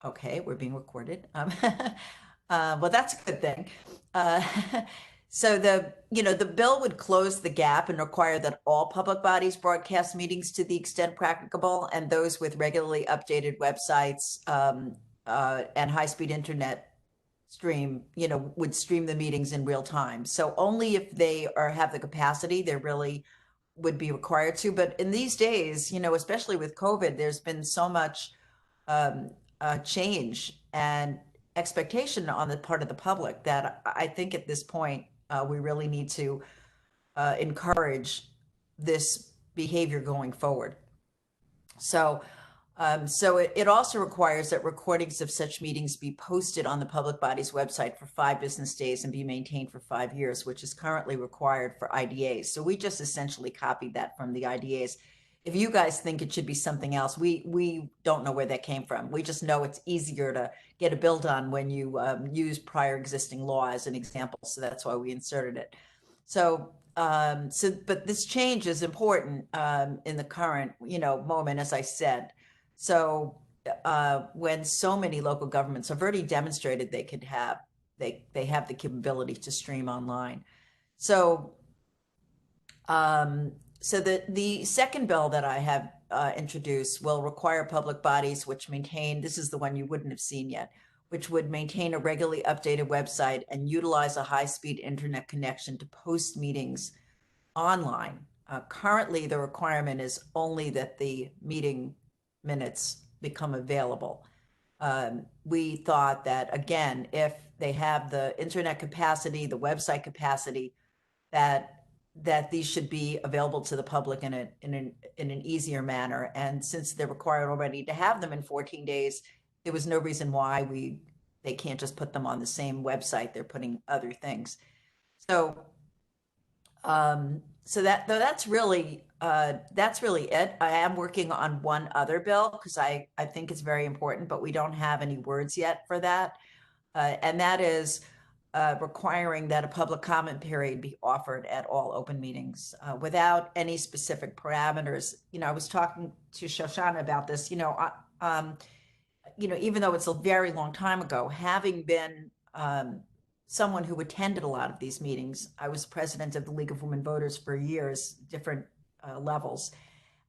Okay, we're being recorded. Well, that's a good thing. Uh, so the bill would close the gap and require that all public bodies broadcast meetings to the extent practicable, and those with regularly updated websites and high-speed internet would stream the meetings in real time. So only if they have the capacity, they really would be required to. But in these days, especially with COVID, there's been so much um, change and expectation on the part of the public that I think at this point we really need to encourage this behavior going forward. So it also requires that recordings of such meetings be posted on the public body's website for 5 business days and be maintained for 5 years, which is currently required for IDAs. So we just essentially copied that from the IDAs. If you guys think it should be something else, we don't know where that came from. We just know it's easier to get a bill done when you use prior existing law as an example. So that's why we inserted it. But this change is important in the current, moment, as I said. So when so many local governments have already demonstrated they have the capability to stream online. So the second bill that I have introduced will require public bodies which maintain, this is the one you wouldn't have seen yet, which would maintain a regularly updated website and utilize a high-speed internet connection to post meetings online. Currently, the requirement is only that the meeting minutes become available. We thought that, again, if they have the internet capacity, the website capacity, that these should be available to the public in an easier manner. And since they're required already to have them in 14 days, there was no reason why they can't just put them on the same website. They're putting other things. So that's really it. I am working on one other bill because I think it's very important, but we don't have any words yet for that. And that is requiring that a public comment period be offered at all open meetings without any specific parameters. I was talking to Shoshana about this, even though it's a very long time ago, having been someone who attended a lot of these meetings. I was president of the League of Women Voters for years, different levels.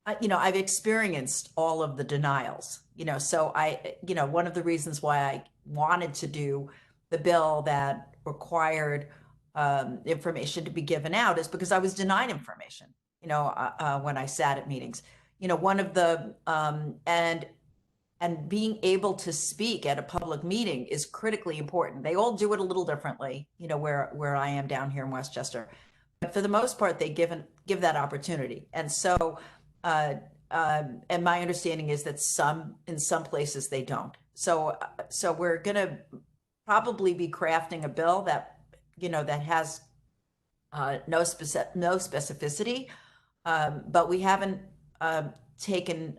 I've experienced all of the denials, so one of the reasons why I wanted to do the bill that required information to be given out is because I was denied information, when I sat at meetings. One of the, and being able to speak at a public meeting is critically important. They all do it a little differently, where I am down here in Westchester. But for the most part, they give that opportunity. And so, and my understanding is that in some places they don't. So we're going to probably be crafting a bill that, that has no specificity, but we haven't taken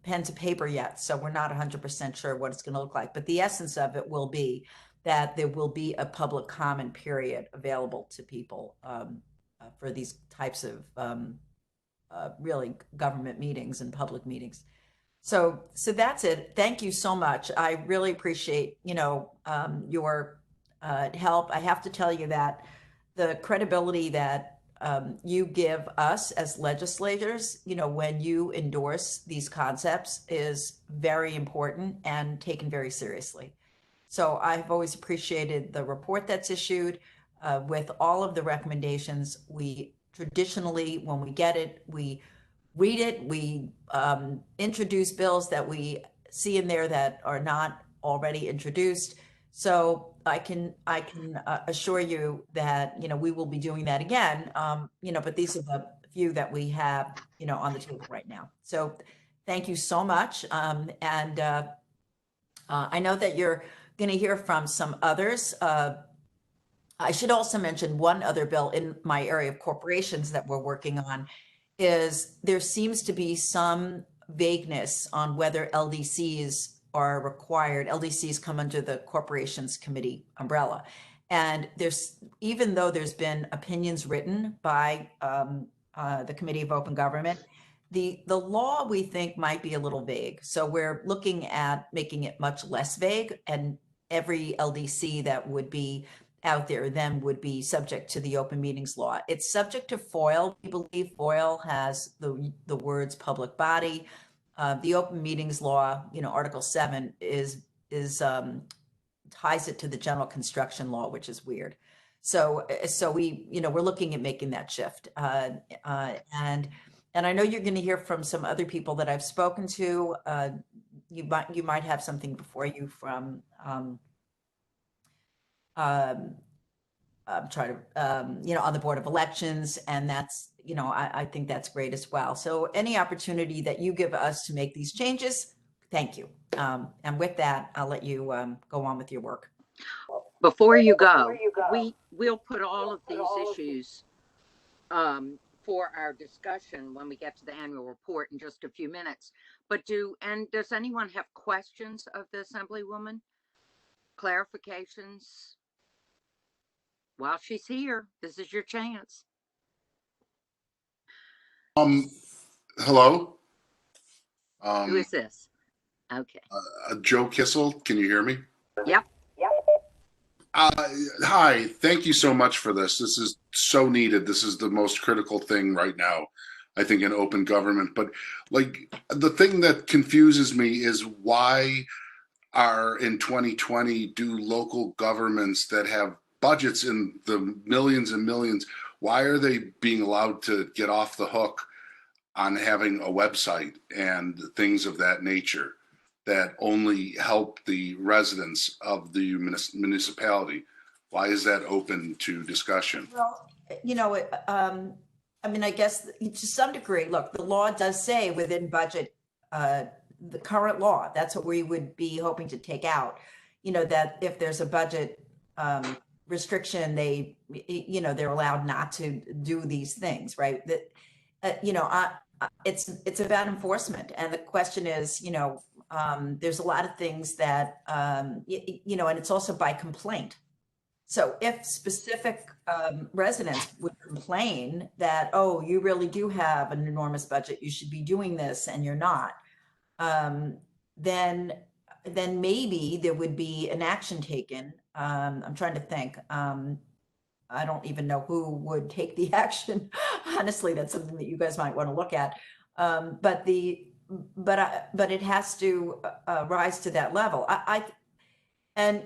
pen to paper yet, so we're not 100% sure what it's going to look like. But the essence of it will be that there will be a public comment period available to people for these types of really government meetings and public meetings. So that's it. Thank you so much. I really appreciate, your help. I have to tell you that the credibility that you give us as legislators, when you endorse these concepts is very important and taken very seriously. So I've always appreciated the report that's issued with all of the recommendations. We traditionally, when we get it, we read it, we introduce bills that we see in there that are not already introduced. So I can assure you that, we will be doing that again, but these are the few that we have, on the table right now. So thank you so much. And I know that you're going to hear from some others. I should also mention one other bill in my area of corporations that we're working on is there seems to be some vagueness on whether LDCs are required. LDCs come under the Corporations Committee umbrella. And even though there's been opinions written by the Committee of Open Government, the law we think might be a little vague. So we're looking at making it much less vague, and every LDC that would be out there then would be subject to the open meetings law. It's subject to FOIL. We believe FOIL has the words public body. The open meetings law, Article 7 is ties it to the general construction law, which is weird. So we're looking at making that shift. And I know you're going to hear from some other people that I've spoken to. You might have something before you from I'm trying to on the Board of Elections, and that's I think that's great as well. So any opportunity that you give us to make these changes, thank you. And with that, I'll let you go on with your work. Before you go, we'll put all of these issues for our discussion when we get to the annual report in just a few minutes. But does anyone have questions of the Assemblywoman? Clarifications? While she's here, this is your chance. Hello. Who is this? Okay. Joe Kissel. Can you hear me? Yep. Hi. Thank you so much for this. This is so needed. This is the most critical thing right now, I think, in open government. But like the thing that confuses me is why in 2020 do local governments that have budgets in the millions and millions, why are they being allowed to get off the hook on having a website and things of that nature that only help the residents of the municipality? Why is that open to discussion? Well, I mean, I guess to some degree, look, the law does say within budget, the current law, that's what we would be hoping to take out, that if there's a budget restriction, they're allowed not to do these things, right? That, it's about enforcement. And the question is, there's a lot of things that, and it's also by complaint. So if specific residents would complain that, oh, you really do have an enormous budget, you should be doing this, and you're not, then maybe there would be an action taken. I'm trying to think. I don't even know who would take the action. Honestly, that's something that you guys might want to look at. But it has to rise to that level. And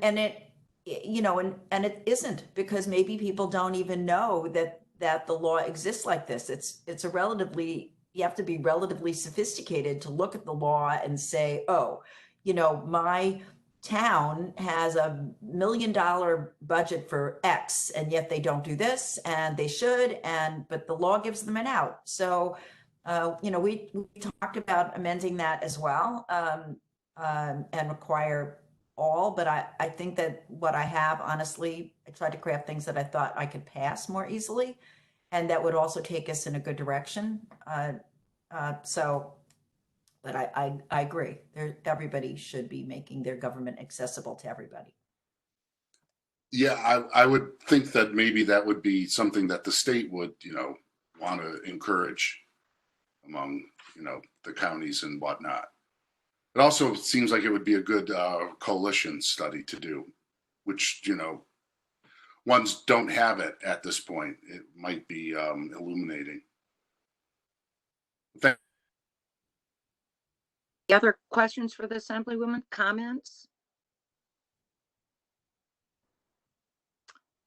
it isn't, because maybe people don't even know that the law exists like this. You have to be relatively sophisticated to look at the law and say, oh, my town has $1 million budget for X, and yet they don't do this, and they should, but the law gives them an out. So, we talked about amending that as well, and require all, but I think that what I have, honestly, I tried to craft things that I thought I could pass more easily, and that would also take us in a good direction. But I agree. Everybody should be making their government accessible to everybody. Yeah, I would think that maybe that would be something that the state would, want to encourage among, the counties and whatnot. It also seems like it would be a good coalition study to do, which, ones don't have it at this point. It might be illuminating. Any other questions for the Assemblywoman? Comments?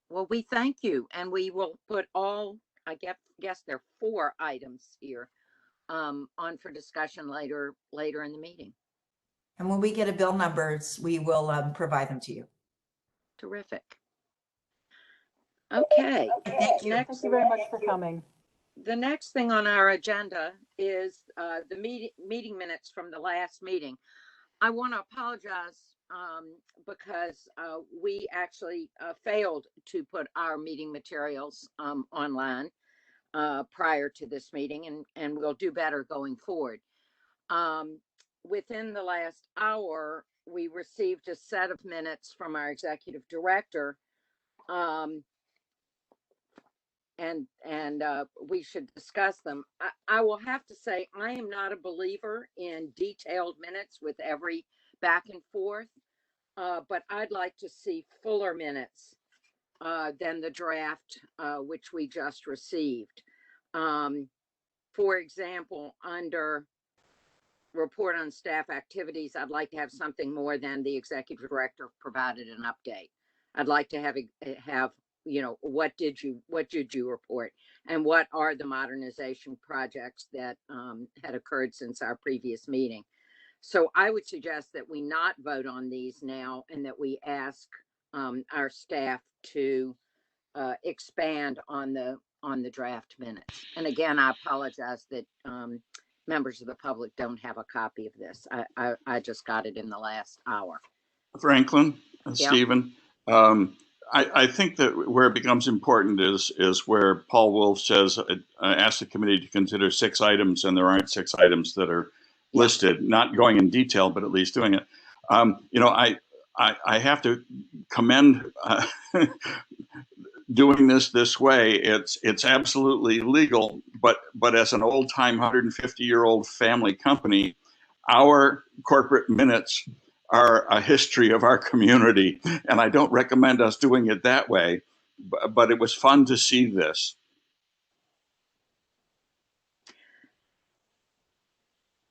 Well, we thank you, and we will put all, I guess there are 4 items here on for discussion later in the meeting. And when we get a bill numbers, we will provide them to you. Terrific. Okay. Thank you. Thank you very much for coming. The next thing on our agenda is the meeting minutes from the last meeting. I want to apologize because we actually failed to put our meeting materials online prior to this meeting, and we'll do better going forward. Within the last hour, we received a set of minutes from our executive director we should discuss them. I will have to say, I am not a believer in detailed minutes with every back and forth, but I'd like to see fuller minutes than the draft which we just received. For example, under report on staff activities, I'd like to have something more than the executive director provided an update. I'd like to have, you know, what did you report, and what are the modernization projects that had occurred since our previous meeting. So I would suggest that we not vote on these now, and that we ask our staff to expand on the draft minutes. And again, I apologize that members of the public don't have a copy of this. I just got it in the last hour. Franklin, Yeah. Stephen, I think that where it becomes important is where Paul Wolf says, ask the committee to consider 6 items, and there aren't 6 items that are listed, not going in detail, but at least doing it. You know, I have to commend doing this way. It's absolutely legal, but as an old time 150-year-old family company, our corporate minutes are a history of our community, and I don't recommend us doing it that way, but it was fun to see this.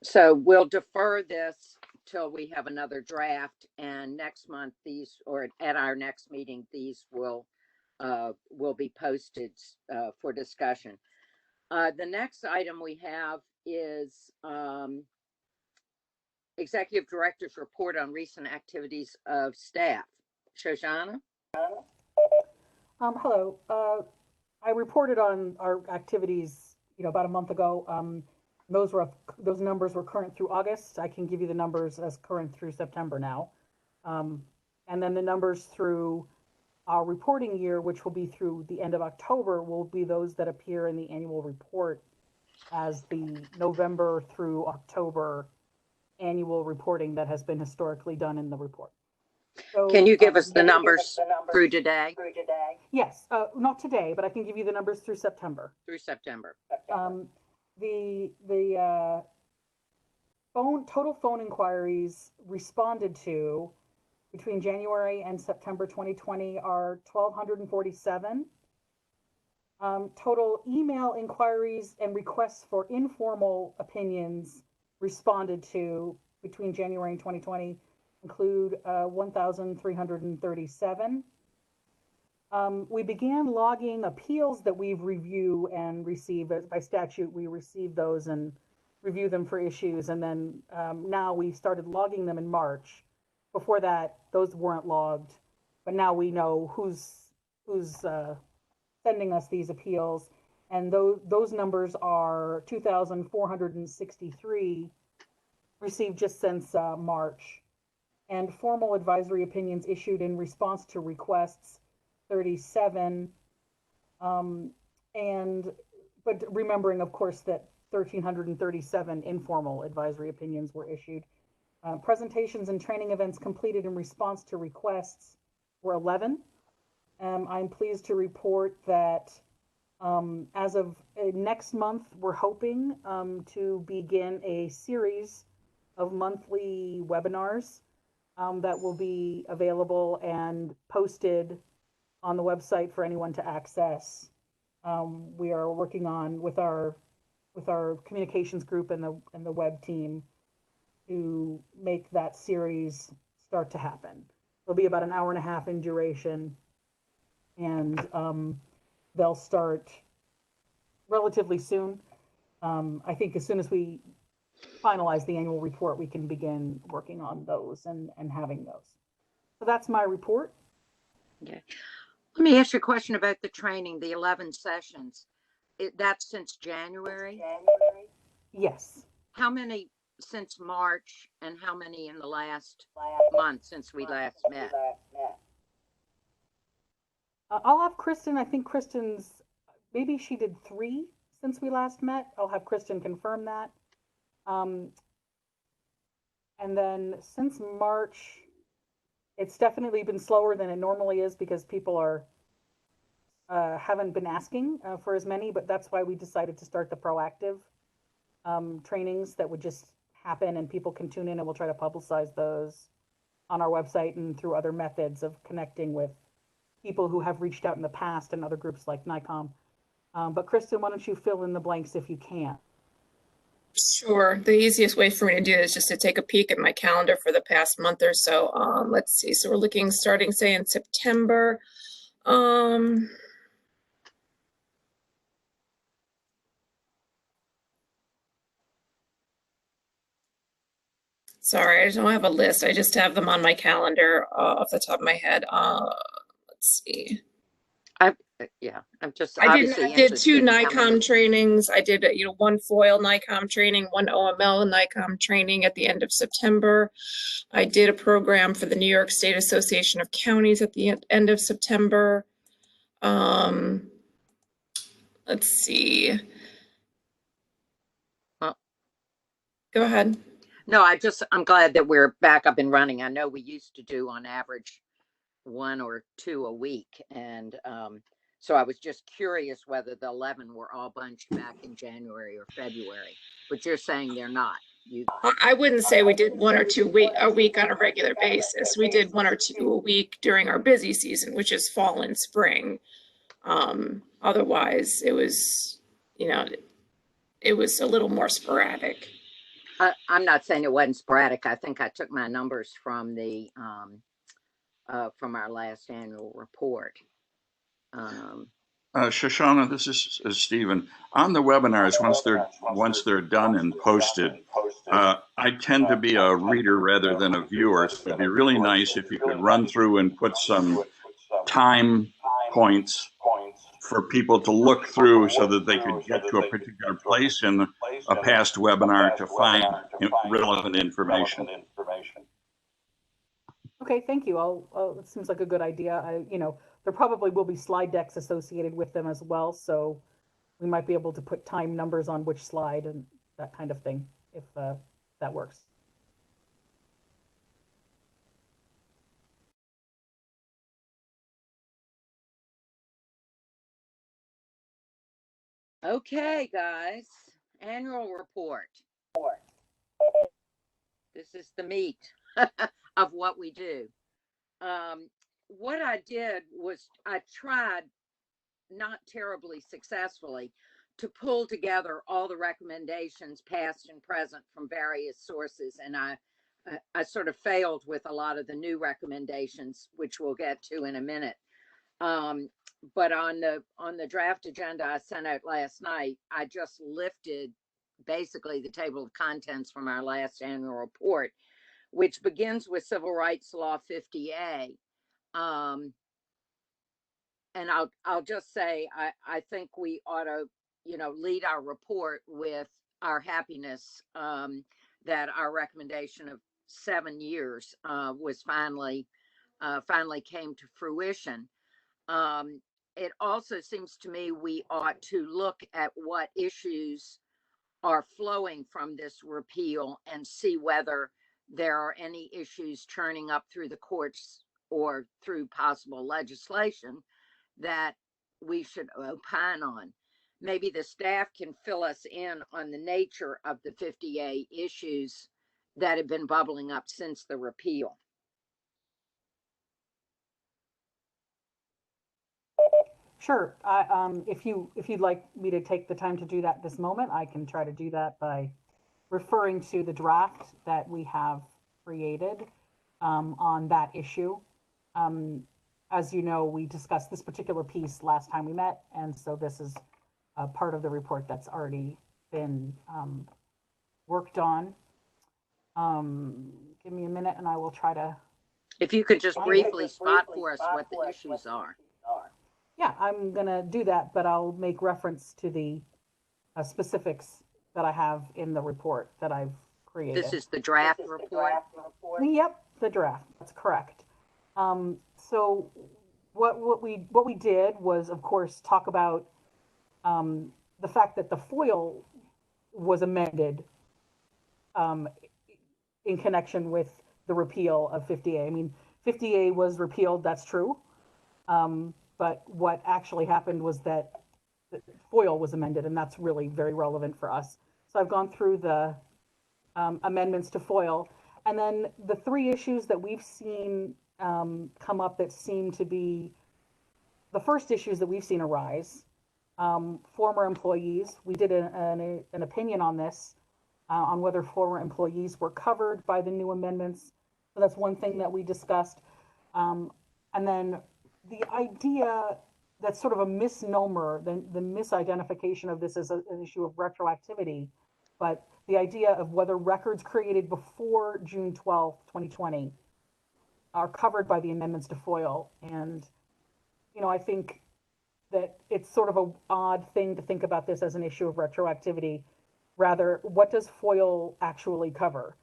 So we'll defer this till we have another draft, and next month or at our next meeting, these will be posted for discussion. The next item we have is Executive Director's report on recent activities of staff. Shoshana? Hello. I reported on our activities, about a month ago. Those numbers were current through August. I can give you the numbers as current through September now. And then the numbers through our reporting year, which will be through the end of October, will be those that appear in the annual report as the November through October annual reporting that has been historically done in the report. So, can you give us the numbers through today? Yes, not today, but I can give you the numbers through September. Through September. The total phone inquiries responded to between January and September 2020 are 1,247. Total email inquiries and requests for informal opinions responded to between January and 2020 include 1,337. We began logging appeals that we've reviewed and received. By statute, we receive those and review them for issues, and then now we started logging them in March. Before that, those weren't logged, but now we know who's sending us these appeals, and those numbers are 2,463 received just since March, and formal advisory opinions issued in response to requests 37, but remembering, of course, that 1,337 informal advisory opinions were issued. Presentations and training events completed in response to requests were 11. I'm pleased to report that as of next month, we're hoping to begin a series of monthly webinars that will be available and posted on the website for anyone to access. We are working on with our communications group and the web team to make that series start to happen. It'll be about an hour and a half in duration, and they'll start relatively soon. I think as soon as we finalize the annual report, we can begin working on those and having those. So that's my report. Okay. Let me ask you a question about the training, the 11 sessions. That's since January? Yes. How many since March, and how many in the last month since we last met? I'll have Kristen. I think Kristen's, maybe she did 3 since we last met. I'll have Kristen confirm that. And then since March, it's definitely been slower than it normally is because people are haven't been asking for as many, but that's why we decided to start the proactive trainings that would just happen and people can tune in, and we'll try to publicize those on our website and through other methods of connecting with people who have reached out in the past and other groups like NICOM. But Kristen, why don't you fill in the blanks if you can? Sure. The easiest way for me to do this is just to take a peek at my calendar for the past month or so. Let's see. So we're looking starting, say, in September. Sorry, I don't have a list. I just have them on my calendar off the top of my head. Let's see. Yeah, I'm just I did obviously 2 interested in how NICOM many. trainings. I did, one foil NICOM training, one OML NICOM training at the end of September. I did a program for the New York State Association of Counties at the end of September. Let's see. Well, Go ahead. no, I'm glad that we're back up and running. I know we used to do on average 1 or 2 a week. And so I was just curious whether the 11 were all bunched back in January or February, but you're saying they're not. I wouldn't say we did 1 or 2 a week on a regular basis. We did 1 or 2 a week during our busy season, which is fall and spring. Otherwise, it was, it was a little more sporadic. I'm not saying it wasn't sporadic. I think I took my numbers from the from our last annual report. Shoshana, this is Stephen. On the webinars, once they're done and posted, I tend to be a reader rather than a viewer. So it'd be really nice if you could run through and put some time points for people to look through so that they could get to a particular place in a past webinar to find relevant information. Okay, thank you. It seems like a good idea. There probably will be slide decks associated with them as well, so we might be able to put time numbers on which slide and that kind of thing, if that works. Okay, guys, annual report. This is the meat of what we do. What I did was I tried, not terribly successfully, to pull together all the recommendations past and present from various sources, and I sort of failed with a lot of the new recommendations, which we'll get to in a minute. But on the draft agenda I sent out last night, I just lifted basically the table of contents from our last annual report, which begins with Civil Rights Law 50A. And I'll just say I think we ought to, lead our report with our happiness that our recommendation of 7 years was finally came to fruition. It also seems to me we ought to look at what issues are flowing from this repeal and see whether there are any issues churning up through the courts or through possible legislation that we should opine on. Maybe the staff can fill us in on the nature of the 50A issues that have been bubbling up since the repeal. Sure. If you'd like me to take the time to do that this moment, I can try to do that by referring to the draft that we have created on that issue. As you know, we discussed this particular piece last time we met, and so this is a part of the report that's already been worked on. Give me a minute and I will try to. If you could just briefly spot for us what the issues are. Yeah, I'm going to do that, but I'll make reference to the specifics that I have in the report that I've created. This is the draft report? Yep, the draft. That's correct. So what we did was, of course, talk about the fact that the FOIL was amended in connection with the repeal of 50A. I mean, 50A was repealed, that's true. but what actually happened was that the FOIL was amended, and that's really very relevant for us. So I've gone through the amendments to FOIL, and then the three issues that we've seen come up that seem to be the first issues that we've seen arise. Former employees, we did an opinion on this, on whether former employees were covered by the new amendments. So that's one thing that we discussed. And then the idea that's sort of a misnomer, the misidentification of this as an issue of retroactivity, but the idea of whether records created before June 12th, 2020 are covered by the amendments to FOIL. And, you know, I think that it's sort of an odd thing to think about this as an issue of retroactivity. Rather, what does FOIL actually cover?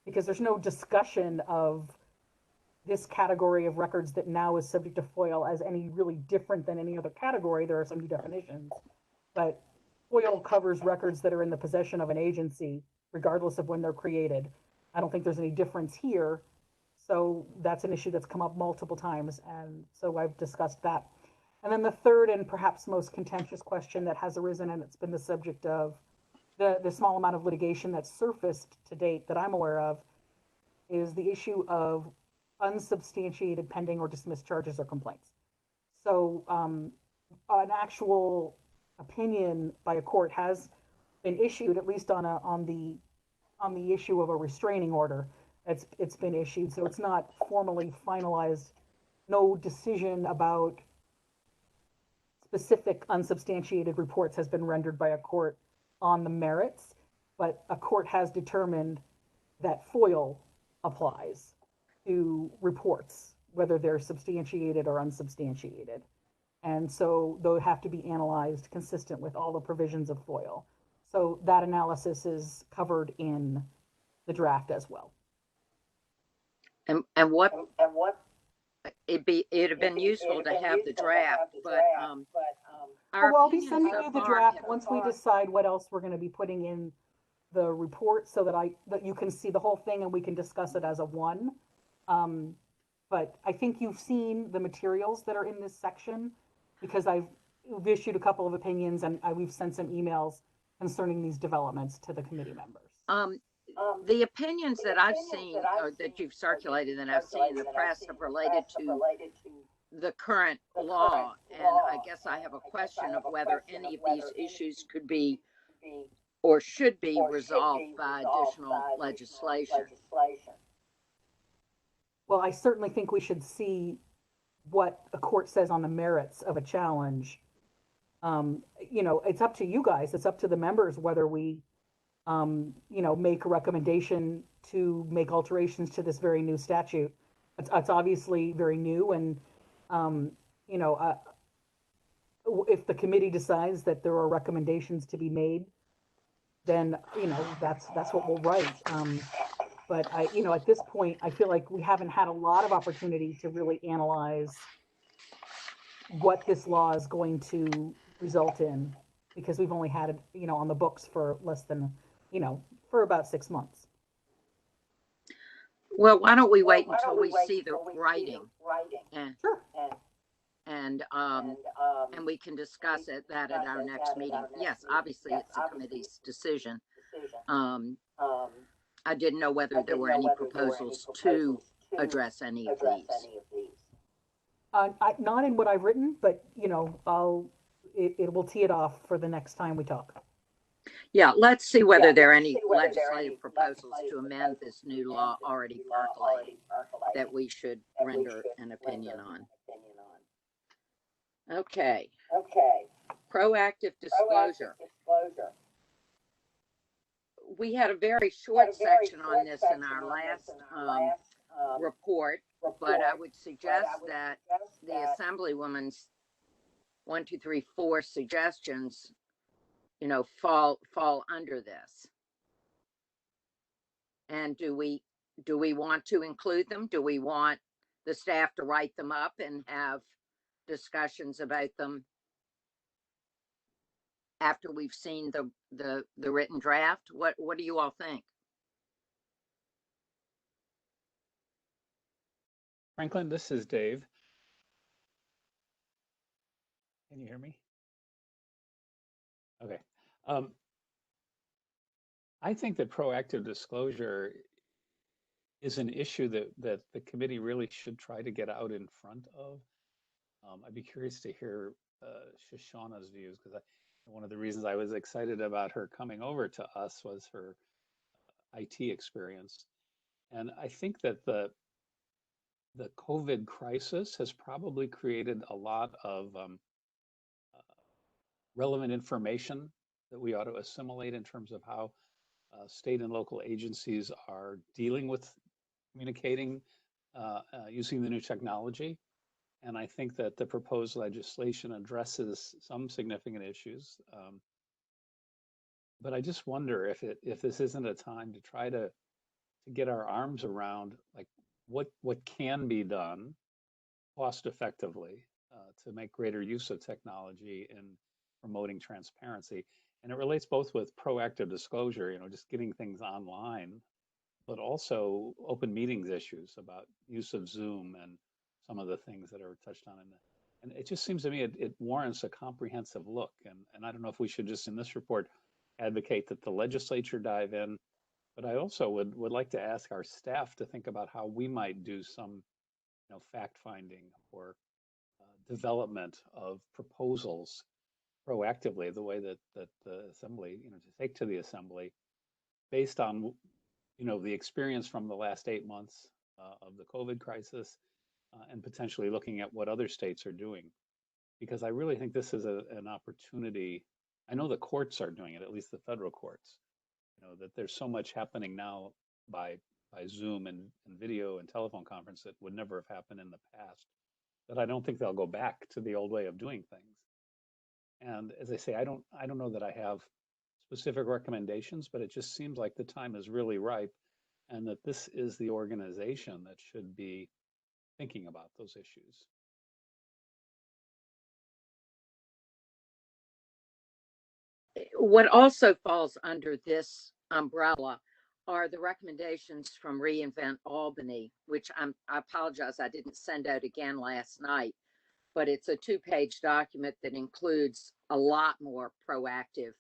Because there's no discussion of this category of records that now is subject to FOIL as any really different than any other category. There are some new definitions, but FOIL covers records that are in the possession of an agency, regardless of when they're created. I don't think there's any difference here. So that's an issue that's come up multiple times. And so I've discussed that. And then the third and perhaps most contentious question that has arisen, and it's been the subject of the small amount of litigation that's surfaced to date that I'm aware of, is the issue of unsubstantiated pending or dismissed charges or complaints. So an actual opinion by a court has been issued, at least on the issue of a restraining order. It's been issued, so it's not formally finalized. No decision about specific unsubstantiated reports has been rendered by a court on the merits, but a court has determined that FOIL applies to reports, whether they're substantiated or unsubstantiated. And so they'll have to be analyzed consistent with all the provisions of FOIL. So that analysis is covered in the draft as well. And what it'd have been useful to have the draft, but our Well, I'll be opinion sending so you the far draft have- once we decide what else we're going to be putting in the report, so that you can see the whole thing and we can discuss it as a one. But I think you've seen the materials that are in this section, because we've issued a couple of opinions and we've sent some emails concerning these developments to the committee members. The opinions that I've seen, or that you've circulated and I've seen in the press, have related to the current law. And I guess I have a question of whether any of these issues could be or should be resolved by additional legislation. Well, I certainly think we should see what a court says on the merits of a challenge. You know, it's up to you guys, it's up to the members whether we you know, make a recommendation to make alterations to this very new statute. It's obviously very new, and you know, if the committee decides that there are recommendations to be made, then you know that's what we'll write. But you know, at this point, I feel like we haven't had a lot of opportunity to really analyze what this law is going to result in, because we've only had it, you know, on the books for less than, you know, for about 6 months. Well, why don't we wait until we see the writing? Sure. And we can discuss that at our next meeting. Yes, obviously it's the committee's decision. I didn't know whether there were any proposals to address any of these. Not in what I've written, but you know, it will tee it off for the next time we talk. Yeah, let's see whether there are any legislative proposals to amend this new law already percolating that we should render an opinion on. Okay. Proactive disclosure. We had a very short section on this in our last report, but I would suggest that the Assemblywoman's 1, 2, 3, 4 suggestions, you know, fall under this. And do we want to include them? Do we want the staff to write them up and have discussions about them after we've seen the written draft? What do you all think? Franklin, this is Dave. Can you hear me? Okay. I think that proactive disclosure is an issue that the committee really should try to get out in front of. I'd be curious to hear Shoshana's views, because one of the reasons I was excited about her coming over to us was her IT experience. And I think that the COVID crisis has probably created a lot of relevant information that we ought to assimilate in terms of how state and local agencies are dealing with communicating using the new technology. And I think that the proposed legislation addresses some significant issues. But I just wonder if this isn't a time to try to get our arms around like what can be done cost effectively to make greater use of technology in promoting transparency. And it relates both with proactive disclosure, just getting things online, but also open meetings issues about use of Zoom and some of the things that are touched on in the, and it just seems to me it warrants a comprehensive look. And I don't know if we should just in this report advocate that the legislature dive in, but I also would like to ask our staff to think about how we might do some fact finding or development of proposals proactively, the way that the assembly, to take to the assembly based on the experience from the last 8 months of the COVID crisis, and potentially looking at what other states are doing. Because I really think this is an opportunity. I know the courts are doing it, at least the federal courts, that there's so much happening now by Zoom and video and telephone conference that would never have happened in the past, that I don't think they'll go back to the old way of doing things. And as I say, I don't know that I have specific recommendations, but it just seems like the time is really ripe, and that this is the organization that should be thinking about those issues. What also falls under this umbrella are the recommendations from reInvent Albany, which I apologize, I didn't send out again last night, but it's a 2-page document that includes a lot more proactive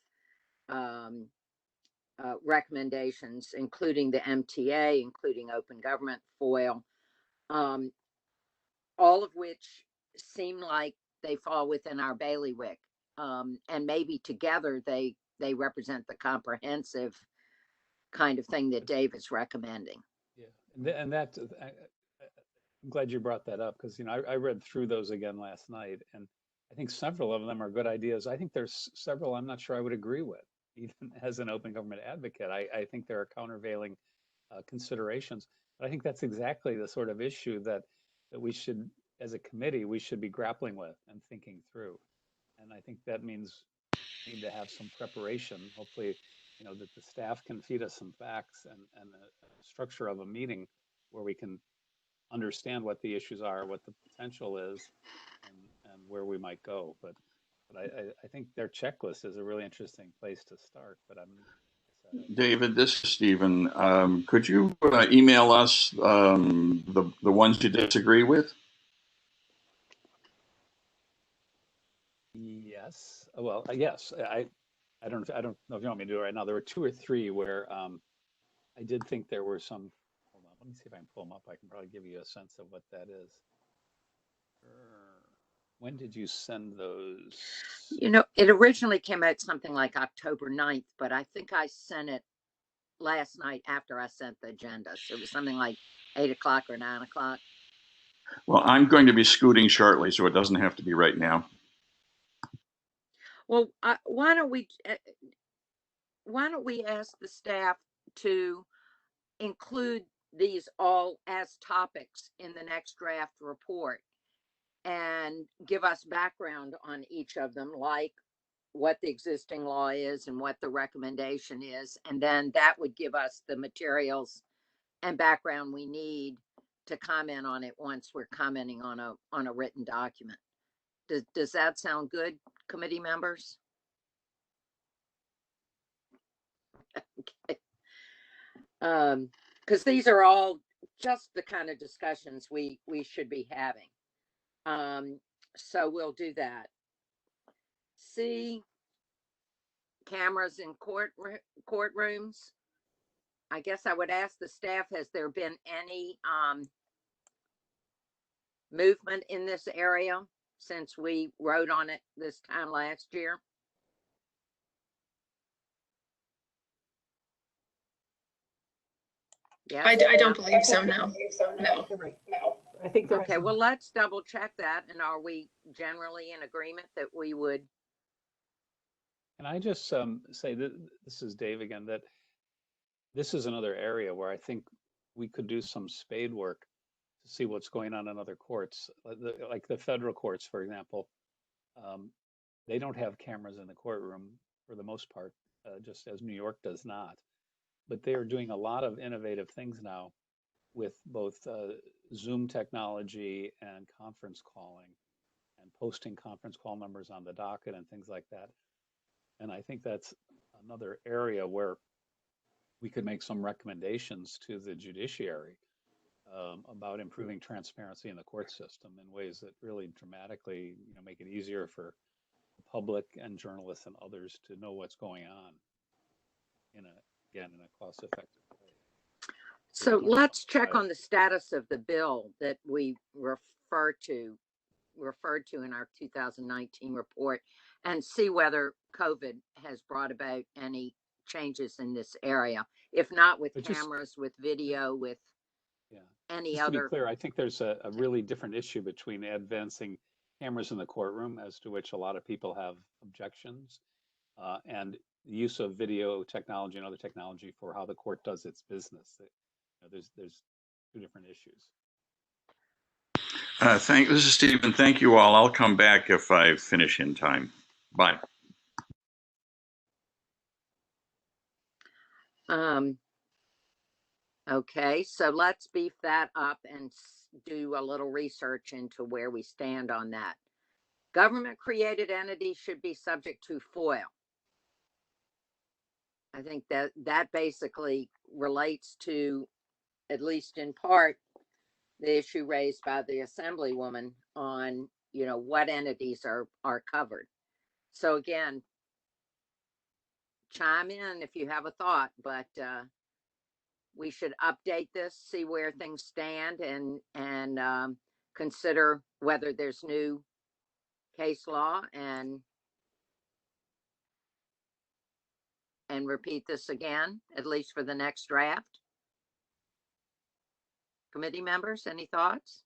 recommendations, including the MTA, including open government, FOIL, all of which seem like they fall within our bailiwick. And maybe together they represent the comprehensive kind of thing that Dave is recommending. Yeah, and that I'm glad you brought that up, because I read through those again last night, and I think several of them are good ideas. I think there's several I'm not sure I would agree with, even as an open government advocate. I think there are countervailing considerations, but I think that's exactly the sort of issue that we should, as a committee, we should be grappling with and thinking through. And I think that means we need to have some preparation. Hopefully, that the staff can feed us some facts and a structure of a meeting where we can understand what the issues are, what the potential is, and where we might go. But I think their checklist is a really interesting place to start. But David, this is Stephen. Could you email us the ones you disagree with? Yes. Well, yes. I don't know if you want me to do it right now. There were 2 or 3 where I did think there were some. Hold on, let me see if I can pull them up. I can probably give you a sense of what that is. When did you send those? It originally came out something like October 9th, but I think I sent it last night after I sent the agenda. So it was something like 8 o'clock or 9 o'clock. Well, I'm going to be scooting shortly, so it doesn't have to be right now. Well, why don't we ask the staff to include these all as topics in the next draft report and give us background on each of them, like what the existing law is and what the recommendation is. And then that would give us the materials and background we need to comment on it once we're commenting on a written document. Does that sound good, committee members? Okay. Because these are all just the kind of discussions we should be having. So we'll do that. C, cameras in courtrooms. I guess I would ask the staff, has there been any movement in this area since we wrote on it this time last year? Yes? I don't believe so, no. No. You're right. I think there has Okay, been- well, let's double check that. And are we generally in agreement that we would? And I just say that this is Dave again, that this is another area where I think we could do some spade work to see what's going on in other courts, like the federal courts, for example. They don't have cameras in the courtroom for the most part, just as New York does not. But they are doing a lot of innovative things now with both Zoom technology and conference calling and posting conference call numbers on the docket and things like that. And I think that's another area where we could make some recommendations to the judiciary about improving transparency in the court system in ways that really dramatically, make it easier for the public and journalists and others to know what's going on in a cost-effective way. So let's check on the status of the bill that we referred to in our 2019 report and see whether COVID has brought about any changes in this area. If not with cameras, with video, with any just other. To be clear, I think there's a really different issue between advancing cameras in the courtroom, as to which a lot of people have objections, and the use of video technology and other technology for how the court does its business. There's two different issues. This is Stephen. Thank you all. I'll come back if I finish in time. Bye. Okay, so let's beef that up and do a little research into where we stand on that. Government created entities should be subject to FOIL. I think that basically relates to, at least in part, the issue raised by the Assemblywoman on, what entities are covered. So again, chime in if you have a thought, but we should update this, see where things stand, and consider whether there's new case law and repeat this again, at least for the next draft. Committee members, any thoughts?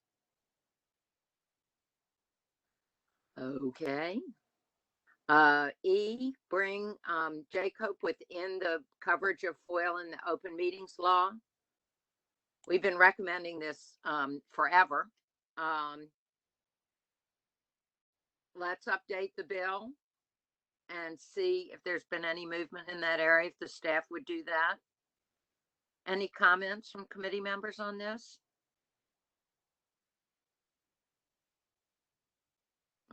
Okay. E, bring JCOPE within the coverage of FOIL in the open meetings law. We've been recommending this forever. Let's update the bill and see if there's been any movement in that area, if the staff would do that. Any comments from committee members on this?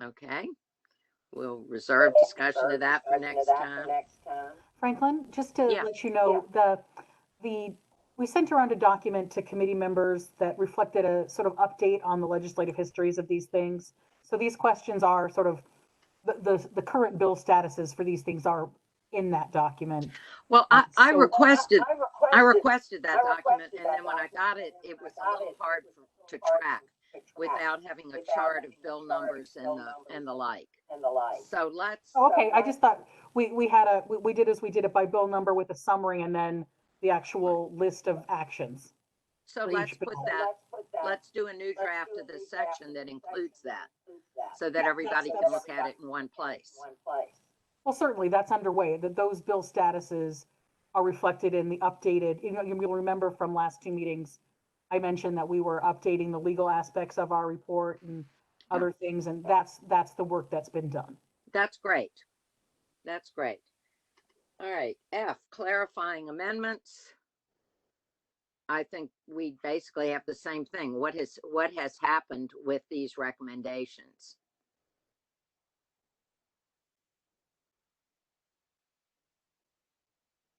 Okay. We'll reserve discussion of that for next time. Franklin, just to Yeah. let you know, we sent around a document to committee members that reflected a sort of update on the legislative histories of these things. So these questions are sort of the current bill statuses for these things are in that document. Well, I requested that document, and then when I got it, it was a little hard to track without having a chart of bill numbers and the like. So let's. Okay, I just thought we did it by bill number with a summary and then the actual list of actions. So let's put that. Let's do a new draft of this section that includes that, so that everybody can look at it in one place. Well, certainly that's underway. That those bill statuses are reflected in the updated. You'll remember from last two meetings, I mentioned that we were updating the legal aspects of our report and other things, and that's the work that's been done. That's great. That's great. All right, F, clarifying amendments. I think we basically have the same thing. What has happened with these recommendations?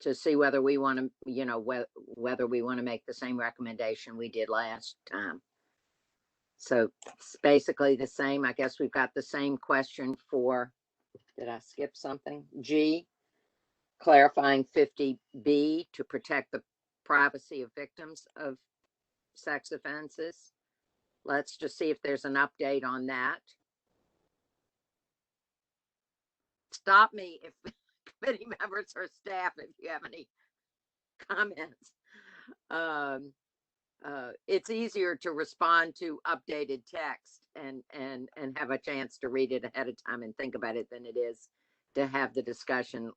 To see whether we want to, whether we want to make the same recommendation we did last time. So it's basically the same. I guess we've got the same question for Did I skip something? G, clarifying 50B to protect the privacy of victims of sex offenses. Let's just see if there's an update on that. Stop me if committee members or staff, if you have any comments. It's easier to respond to updated text and have a chance to read it ahead of time and think about it than it is to have the discussion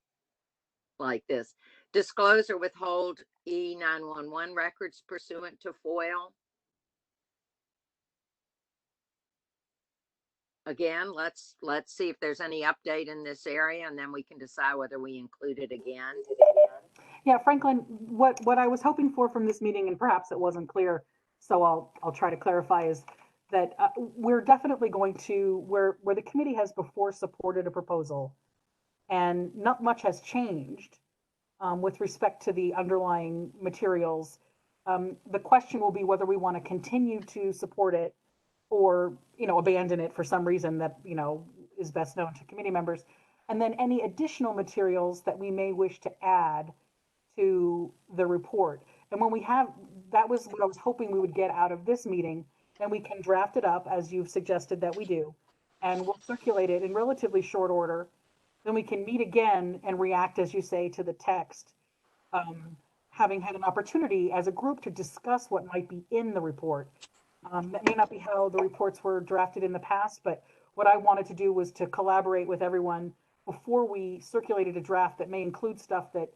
like this. Disclose or withhold E911 records pursuant to FOIL. Again, let's see if there's any update in this area, and then we can decide whether we include it again. Yeah, Franklin, what I was hoping for from this meeting, and perhaps it wasn't clear, so I'll try to clarify, is that we're definitely going to, where the committee has before supported a proposal and not much has changed with respect to the underlying materials. The question will be whether we want to continue to support it or, abandon it for some reason that, is best known to committee members. And then any additional materials that we may wish to add to the report. And when we have, that was what I was hoping we would get out of this meeting, then we can draft it up as you've suggested that we do. And we'll circulate it in relatively short order. Then we can meet again and react, as you say, to the text, having had an opportunity as a group to discuss what might be in the report. That may not be how the reports were drafted in the past, but what I wanted to do was to collaborate with everyone before we circulated a draft that may include stuff that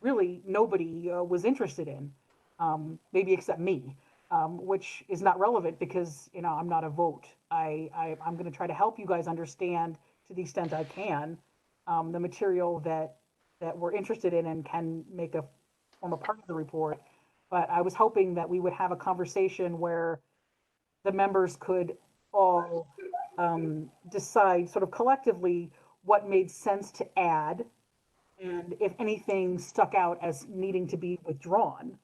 really nobody was interested in, maybe except me, which is not relevant because, I'm not a vote. I'm going to try to help you guys understand to the extent I can the material that we're interested in and can form a part of the report. But I was hoping that we would have a conversation where the members could all decide sort of collectively what made sense to add, and if anything stuck out as needing to be withdrawn.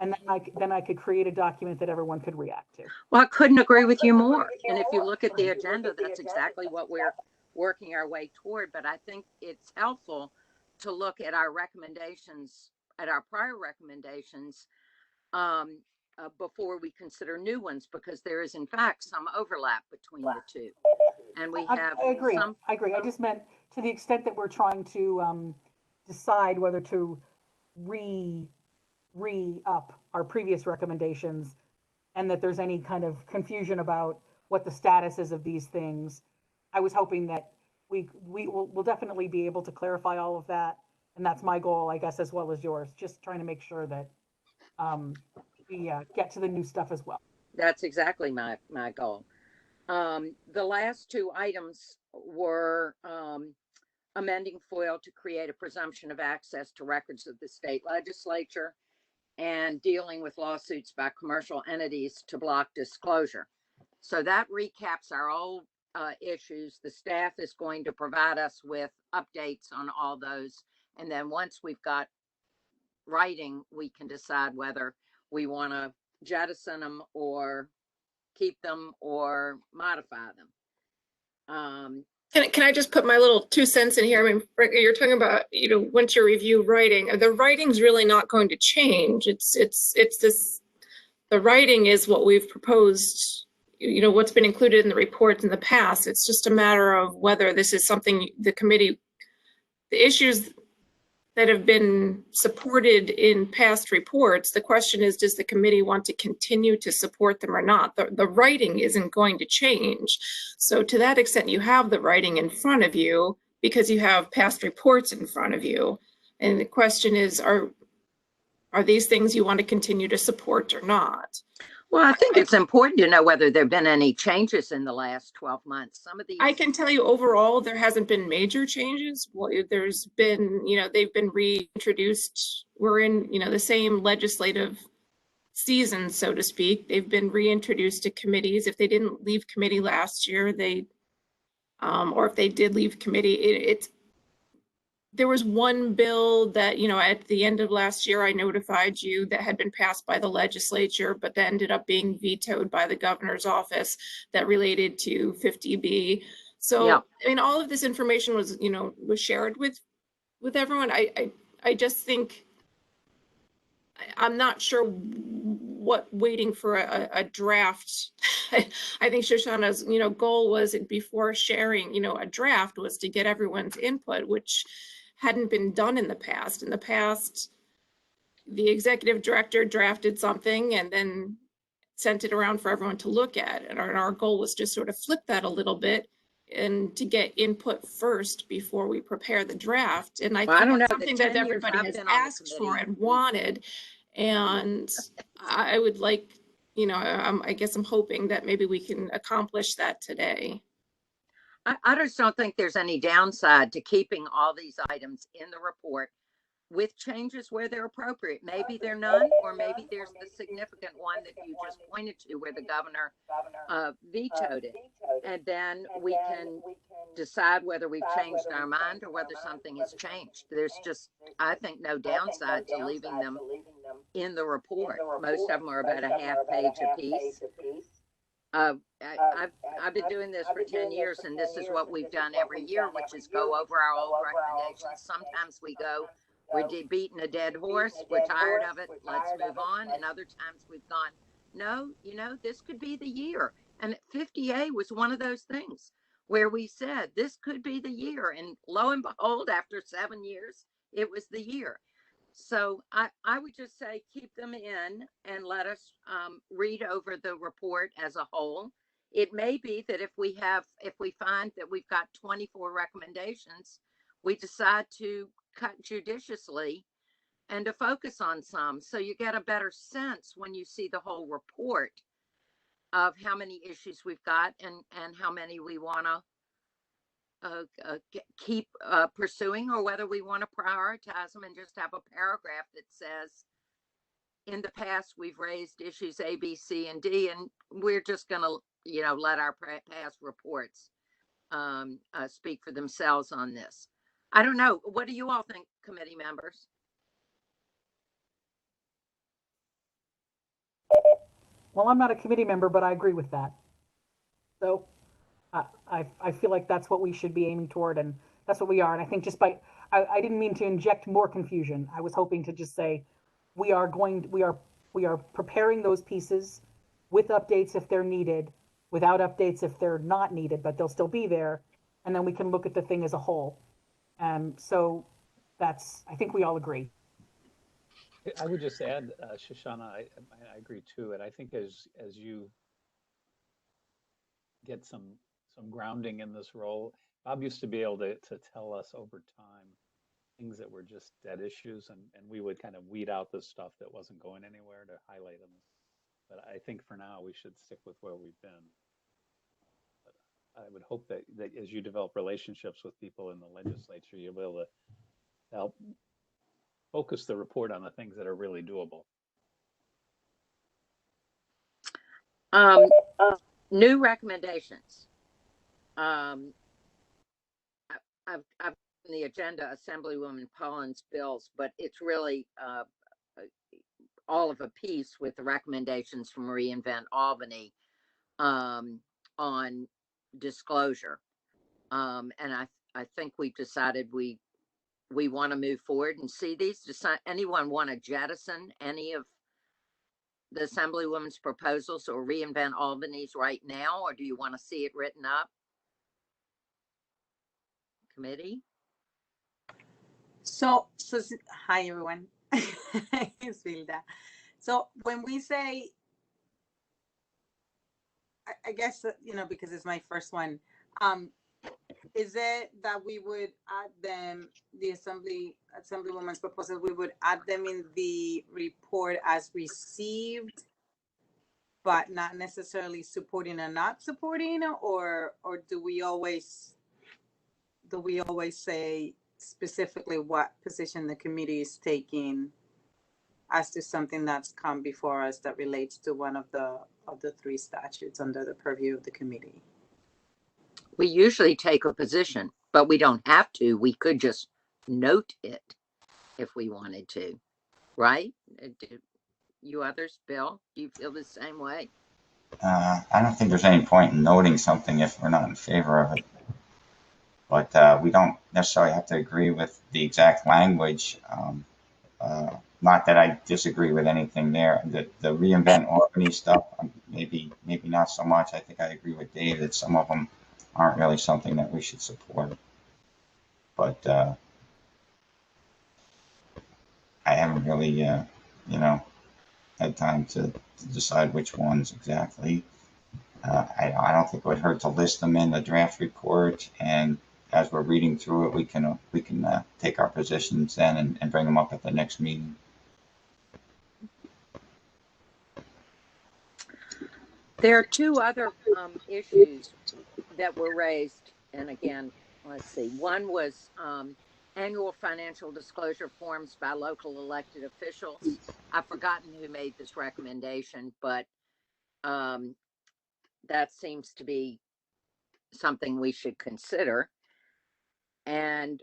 And then I could create a document that everyone could react to. Well, I couldn't agree with you more. And if you look at the agenda, that's exactly what we're working our way toward. But I think it's helpful to look at our recommendations, at our prior recommendations, before we consider new ones, because there is in fact some overlap between the two. And we have I agree. I just meant to the extent that we're trying to decide whether to re-up our previous recommendations, and that there's any kind of confusion about what the status is of these things. I was hoping that we'll definitely be able to clarify all of that. And that's my goal, I guess, as well as yours, just trying to make sure that we get to the new stuff as well. That's exactly my goal. The last two items were amending FOIL to create a presumption of access to records of the state legislature and dealing with lawsuits by commercial entities to block disclosure. So that recaps our old issues. The staff is going to provide us with updates on all those. And then once we've got writing, we can decide whether we want to jettison them or keep them or modify them. Can I just put my little 2 cents in here? I mean, you're talking about, once you review writing, the writing's really not going to change. It's this, the writing is what we've proposed, what's been included in the reports in the past. It's just a matter of whether this is something the committee, the issues that have been supported in past reports, the question is, does the committee want to continue to support them or not? The writing isn't going to change. So to that extent, you have the writing in front of you because you have past reports in front of you. And the question is, are these things you want to continue to support or not? Well, I think it's important to know whether there have been any changes in the last 12 months. Some of these. I can tell you overall, there hasn't been major changes. Well, there's been, they've been reintroduced. We're in, the same legislative season, so to speak. They've been reintroduced to committees. If they didn't leave committee last year, or if they did leave committee, there was one bill that, at the end of last year, I notified you that had been passed by the legislature, but that ended up being vetoed by the governor's office that related to 50B. So, Yeah. I mean, all of this information was, was shared with everyone. I just think I'm not sure what waiting for a draft. I think Shoshana's, goal was before sharing, a draft was to get everyone's input, which hadn't been done in the past. In the past, the executive director drafted something and then sent it around for everyone to look at. And our goal was to sort of flip that a little bit and to get input first before we prepare the draft. And I Well, I think don't that's know. The something that 10 years everybody I've has been on the asked for committee. and wanted. And I would like, I guess I'm hoping that maybe we can accomplish that today. I just don't think there's any downside to keeping all these items in the report with changes where they're appropriate. Maybe they're none, or maybe there's the significant one that you just pointed to where the governor vetoed it. And then we can decide whether we've changed our mind or whether something has changed. There's just, I think, no downside to leaving them in the report. Most of them are about a half page apiece. I've been doing this for 10 years, and this is what we've done every year, which is go over our old recommendations. Sometimes we go, we're beating a dead horse, we're tired of it, let's move on. And other times we've gone, no, this could be the year. And 50A was one of those things where we said this could be the year. And lo and behold, after 7 years, it was the year. So I would just say keep them in and let us read over the report as a whole. It may be that if we find that we've got 24 recommendations, we decide to cut judiciously and to focus on some. So you get a better sense when you see the whole report of how many issues we've got and how many we want to keep pursuing, or whether we want to prioritize them and just have a paragraph that says, in the past, we've raised issues A, B, C, and D, and we're just going to, let our past reports speak for themselves on this. I don't know. What do you all think, committee members? Well, I'm not a committee member, but I agree with that. So I feel like that's what we should be aiming toward, and that's what we are. And I think I didn't mean to inject more confusion. I was hoping to just say we are preparing those pieces with updates if they're needed, without updates if they're not needed, but they'll still be there, and then we can look at the thing as a whole. So I think we all agree. I would just add, Shoshana, I agree too, and I think as you get some grounding in this role, Bob used to be able to tell us over time things that were just dead issues, and we would kind of weed out the stuff that wasn't going anywhere to highlight them. But I think for now we should stick with where we've been. But I would hope that as you develop relationships with people in the legislature, you'll be able to help focus the report on the things that are really doable. New recommendations. I've on the agenda Assemblywoman Pollin's bills, but it's really all of a piece with the recommendations from Reinvent Albany on disclosure. And I think we've decided we want to move forward and see these. Does anyone want to jettison any of the Assemblywoman's proposals or Reinvent Albany's right now, or do you want to see it written up? Committee? So hi everyone. It's Vilda. So when we say, I guess, because it's my first one, is it that we would add them, the Assemblywoman's proposal, we would add them in the report as received, but not necessarily supporting or not supporting, or do we always say specifically what position the committee is taking as to something that's come before us that relates to one of the three statutes under the purview of the committee? We usually take a position, but we don't have to. We could just note it if we wanted to, right? Do you others, Bill, do you feel the same way? I don't think there's any point in noting something if we're not in favor of it. but we don't necessarily have to agree with the exact language. Not that I disagree with anything there. The Reinvent Albany stuff, maybe not so much. I think I agree with Dave that some of them aren't really something that we should support. But I haven't really, had time to decide which ones exactly. I don't think it would hurt to list them in the draft report, and as we're reading through it, we can take our positions then and bring them up at the next meeting. There are two other issues that were raised, and again, let's see. One was annual financial disclosure forms by local elected officials. I've forgotten who made this recommendation, but that seems to be something we should consider. And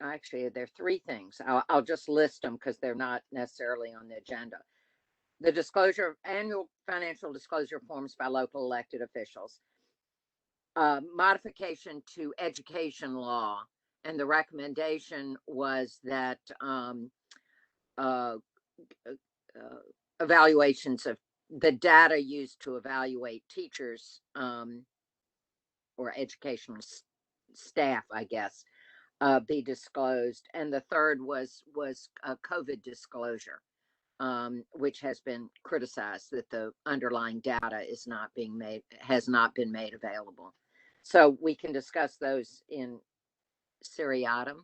actually, there are three things. I'll just list them because they're not necessarily on the agenda. The disclosure of annual financial disclosure forms by local elected officials, modification to education law, and the recommendation was that evaluations of the data used to evaluate teachers or educational staff, I guess, be disclosed. And the third was COVID disclosure. Which has been criticized that the underlying data has not been made available. So we can discuss those in seriatim.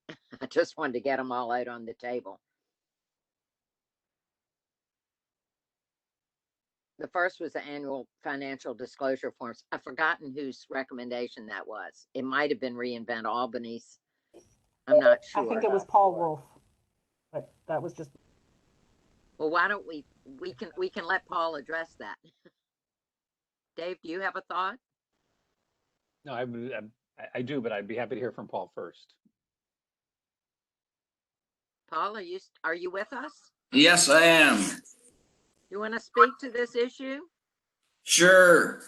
I just wanted to get them all out on the table. The first was the annual financial disclosure forms. I've forgotten whose recommendation that was. It might have been Reinvent Albany's. I'm not sure. I think it was Paul Wolf, but that was just. Well, why don't we can let Paul address that. Dave, do you have a thought? No, I do, but I'd be happy to hear from Paul first. Paul, are you with us? Yes, I am. You want to speak to this issue? Sure.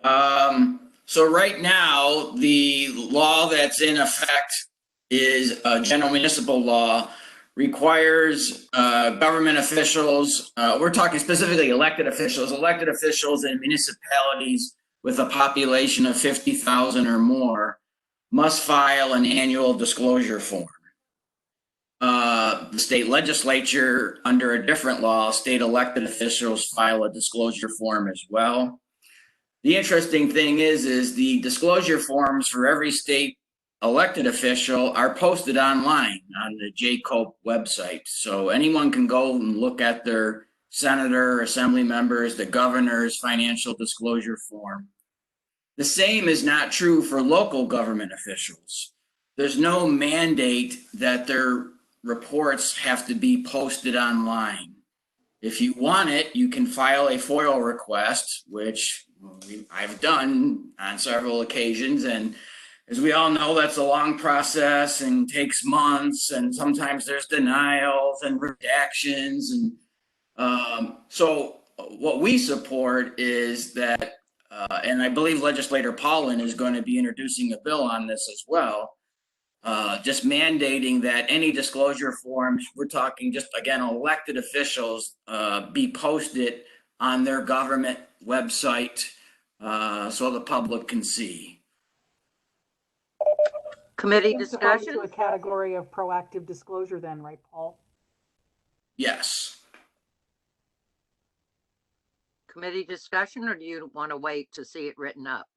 So right now, the law that's in effect is a general municipal law, requires government officials, we're talking specifically elected officials in municipalities with a population of 50,000 or more must file an annual disclosure form. The state legislature, under a different law, state elected officials file a disclosure form as well. The interesting thing is the disclosure forms for every state elected official are posted online on the JCOPE website. So anyone can go and look at their senator, assembly members, the governor's financial disclosure form. The same is not true for local government officials. There's no mandate that their reports have to be posted online. If you want it, you can file a FOIL request, which I've done on several occasions. And as we all know, that's a long process and takes months. And sometimes there's denials and redactions. And so what we support is that, and I believe legislator Paulin is going to be introducing a bill on this as well, just mandating that any disclosure forms, we're talking just, again, elected officials, be posted on their government website so the public can see. Committee Seems to fall discussion? into a category of proactive disclosure then, right, Paul? Yes. Committee discussion, or do you want to wait to see it written up?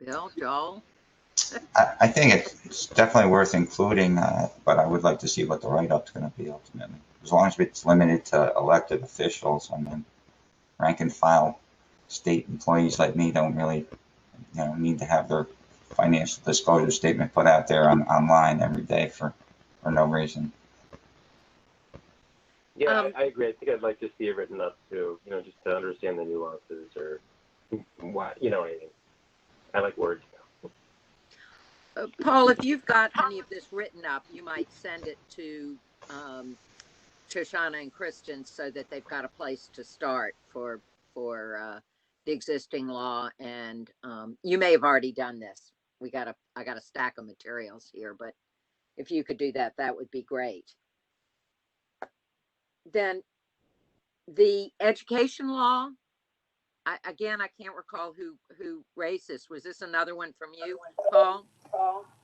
Bill, Joel? I think it's definitely worth including, but I would like to see what the write-up's going to be ultimately. As long as it's limited to elected officials, I mean, rank and file state employees like me don't really, need to have their financial disclosure statement put out there online every day for no reason. Yeah, I agree. I think I'd like to see it written up too, just to understand the nuances or why, you know what I mean. I like words. Paul, if you've got any of this written up, you might send it to Shoshana and Kristen so that they've got a place to start for the existing law, and you may have already done this. I got a stack of materials here, but if you could do that, that would be great. Then the education law, I can't recall who raised this. Was this another one from you, Paul?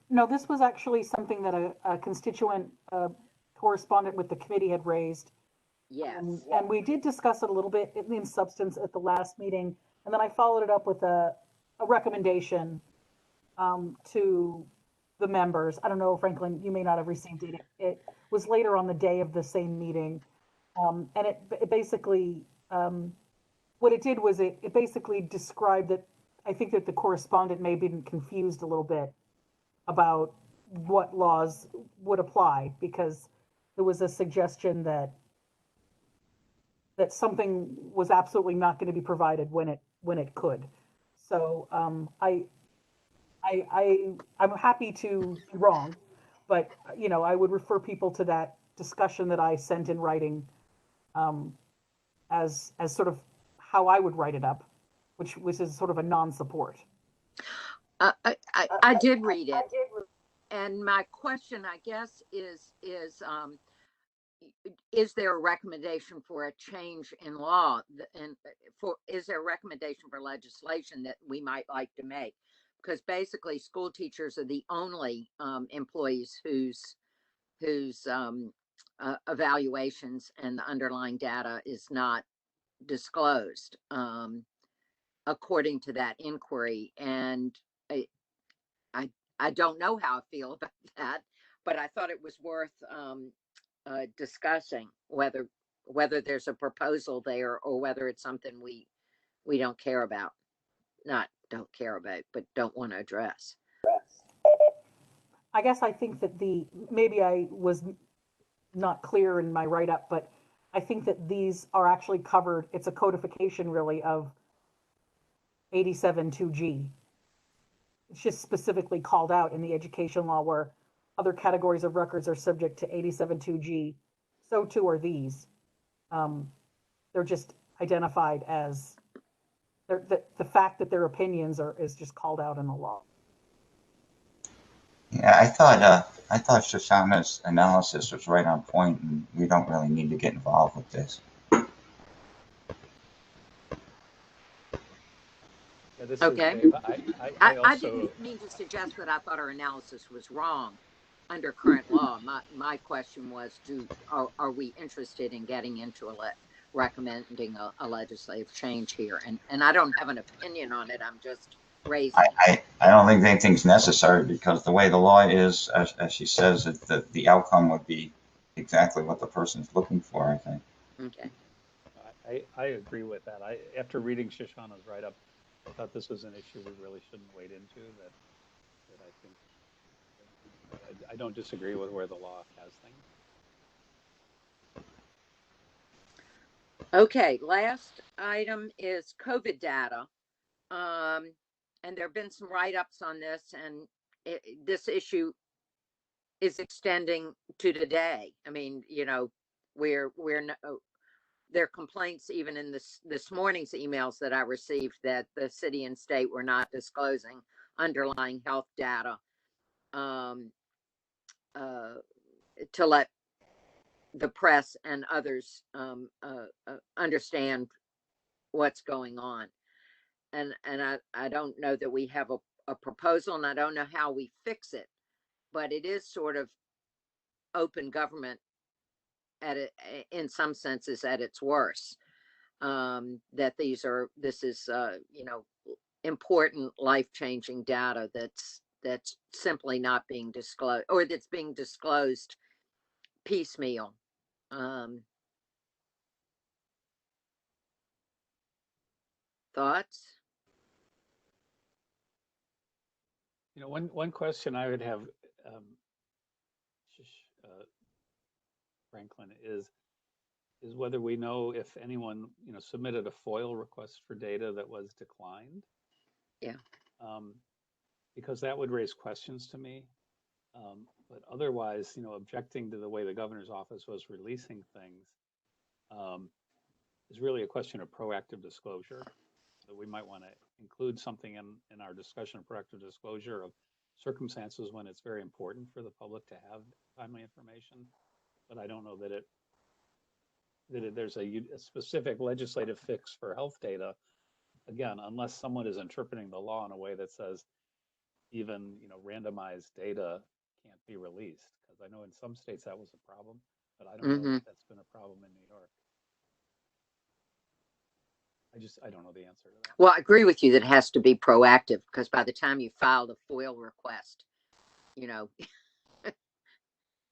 No, this was actually something that a constituent correspondent with the committee had raised. Yes. And we did discuss it a little bit in substance at the last meeting. And then I followed it up with a recommendation to the members. I don't know, Franklin, you may not have received it. It was later on the day of the same meeting. And it basically, what it did was it basically described that I think that the correspondent may have been confused a little bit about what laws would apply, because there was a suggestion that something was absolutely not going to be provided when it could. So I'm happy to be wrong, but I would refer people to that discussion that I sent in writing as sort of how I would write it up, which is sort of a non-support. I did read it, and my question, I guess, is there a recommendation for a change in law, and is there a recommendation for legislation that we might like to make? Because basically, school teachers are the only employees whose evaluations and the underlying data is not disclosed, according to that inquiry. And I don't know how I feel about that, but I thought it was worth discussing whether there's a proposal there or whether it's something we don't care about, not don't care about, but don't want to address. I guess I think that maybe I was not clear in my write-up, but I think that these are actually covered. It's a codification really of 87.2G. It's just specifically called out in the education law where other categories of records are subject to 87.2G. So too are these. They're just identified as the fact that their opinions is just called out in the law. Yeah, I thought Shoshana's analysis was right on point, and we don't really need to get involved with this. Yeah, this Okay. is Dave. I I also, didn't mean to suggest that I thought our analysis was wrong under current law. My question was, are we interested in getting into recommending a legislative change here? And I don't have an opinion on it. I'm just raising it. I don't think anything's necessary, because the way the law is, as she says, the outcome would be exactly what the person's looking for, I think. Okay. I agree with that. After reading Shoshana's write-up, I thought this was an issue we really shouldn't wade into. That I think I don't disagree with where the law has things. Okay, last item is COVID data. And there have been some write-ups on this, and this issue is extending to today. I mean, there are complaints even in this morning's emails that I received that the city and state were not disclosing underlying health data to let the press and others understand what's going on. And I don't know that we have a proposal, and I don't know how we fix it, but it is sort of open government in some senses at its worst. That this is important life-changing data that's simply not being disclosed, or that's being disclosed piecemeal. Thoughts? One question I would have, Franklin, is whether we know if anyone submitted a FOIL request for data that was declined. Yeah. Because that would raise questions to me. But otherwise, objecting to the way the governor's office was releasing things is really a question of proactive disclosure. So we might want to include something in our discussion of proactive disclosure of circumstances when it's very important for the public to have timely information. But I don't know that there's a specific legislative fix for health data. Again, unless someone is interpreting the law in a way that says even, randomized data can't be released. Because I know in some states that was a problem, but I don't know if that's been a problem in New York. I don't know the answer to that. Well, I agree with you that it has to be proactive, because by the time you filed a FOIL request,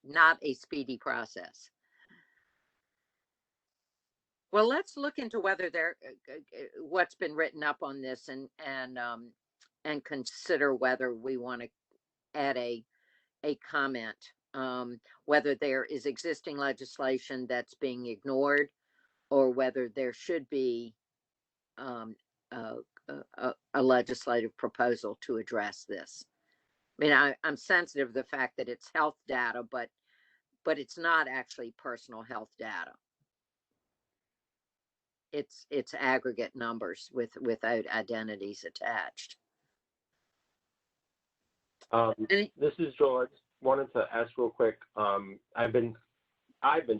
not a speedy process. Well, let's look into whether what's been written up on this and consider whether we want to add a comment, whether there is existing legislation that's being ignored, or whether there should be a legislative proposal to address this. I mean, I'm sensitive to the fact that it's health data, but it's not actually personal health data. It's aggregate numbers without identities attached. This is Joel. I just wanted to ask real quick. I've been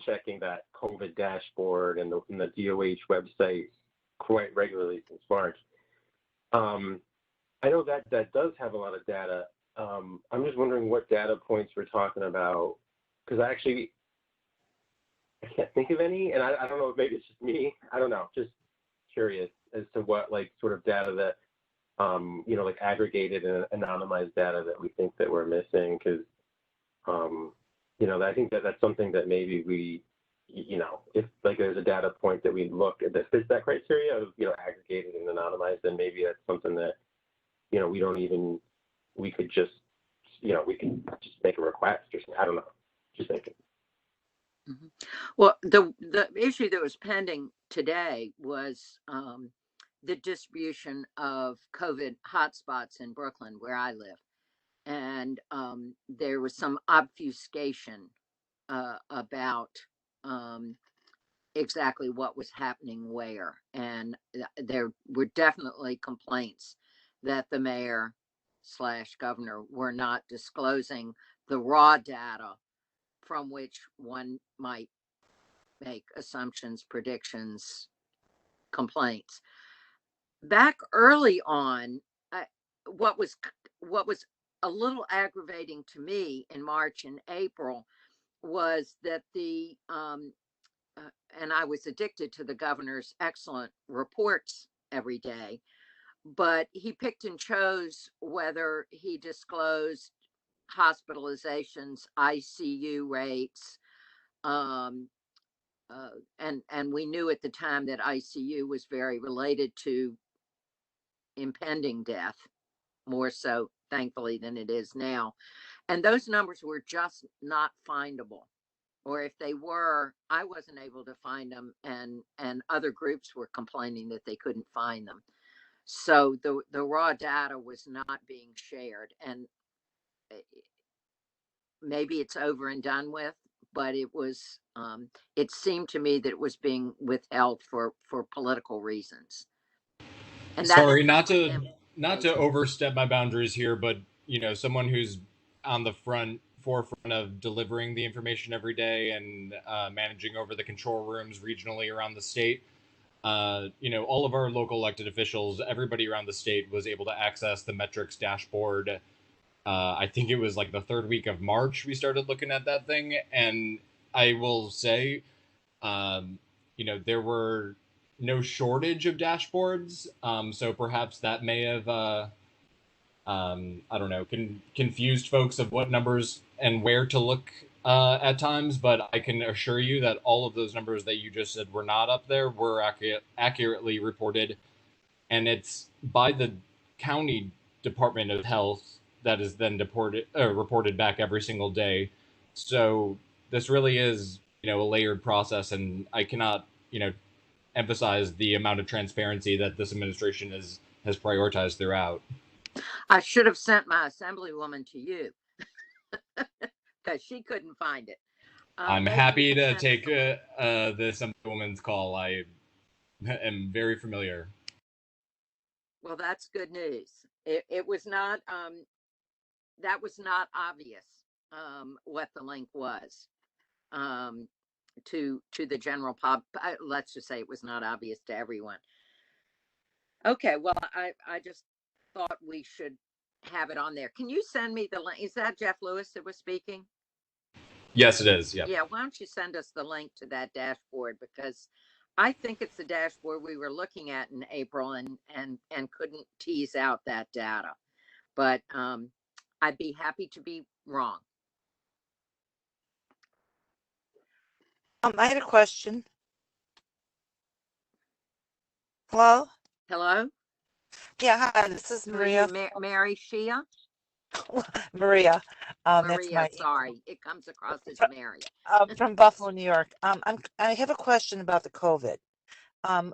checking that COVID dashboard and the DOH website quite regularly since March. I know that does have a lot of data. I'm just wondering what data points we're talking about, because I can't think of any, and I don't know if maybe it's just me. I don't know. Just curious as to what sort of data that aggregated and anonymized data that we think that we're missing, because I think that's something that maybe we, if there's a data point that we look at that fits that criteria of aggregated and anonymized, then maybe that's something that we could just make a request or something. I don't know. Just thinking. Mm-hmm. Well, the issue that was pending today was the distribution of COVID hotspots in Brooklyn, where I live. And there was some obfuscation about exactly what was happening where. And there were definitely complaints that the mayor/governor were not disclosing the raw data from which one might make assumptions, predictions, complaints. Back early on, what was a little aggravating to me in March and April was that and I was addicted to the governor's excellent reports every day, but he picked and chose whether he disclosed hospitalizations, ICU rates, and we knew at the time that ICU was very related to impending death, more so, thankfully, than it is now. And those numbers were just not findable. Or if they were, I wasn't able to find them, and other groups were complaining that they couldn't find them. So the raw data was not being shared. And maybe it's over and done with, but it was, it seemed to me that it was being withheld for political reasons. And sorry, not to overstep my boundaries here, but someone who's on the forefront of delivering the information every day and managing over the control rooms regionally around the state. All of our local elected officials, everybody around the state was able to access the metrics dashboard. I think it was the third week of March we started looking at that thing. And I will say, there were no shortage of dashboards. So perhaps that may have, I don't know, confused folks of what numbers and where to look at times. But I can assure you that all of those numbers that you just said were not up there were accurately reported. And it's by the county Department of Health that is then reported back every single day. So this really is, a layered process, and I cannot, emphasize the amount of transparency that this administration has prioritized throughout. I should have sent my assemblywoman to you because she couldn't find it. I'm happy to take the assemblywoman's call. I am very familiar. Well, that's good news. It was not, that was not obvious, what the link was, to the general pub. Let's just say it was not obvious to everyone. Okay, well, I just thought we should have it on there. Can you send me the link? Is that Jeff Lewis that was speaking? Yes, it is. Yeah. Yeah, why don't you send us the link to that dashboard? Because I think it's the dashboard we were looking at in April and couldn't tease out that data. But I'd be happy to be wrong. I had a question. Hello? Hello? Yeah, hi, this is Who are Maria. you, Mary Shia? Maria. That's Maria, my sorry. It comes across as Mary. from Buffalo, New York. I have a question about the COVID.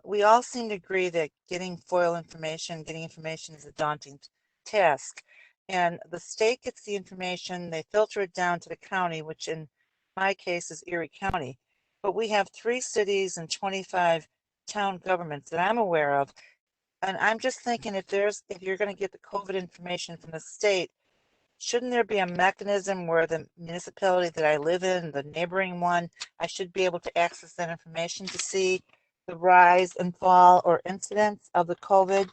We all seem to agree that getting FOIL information, getting information is a daunting task. And the state gets the information, they filter it down to the county, which in my case is Erie County. But we have 3 cities and 25 town governments that I'm aware of. And I'm just thinking if you're going to get the COVID information from the state, shouldn't there be a mechanism where the municipality that I live in, the neighboring one, I should be able to access that information to see the rise and fall or incidence of the COVID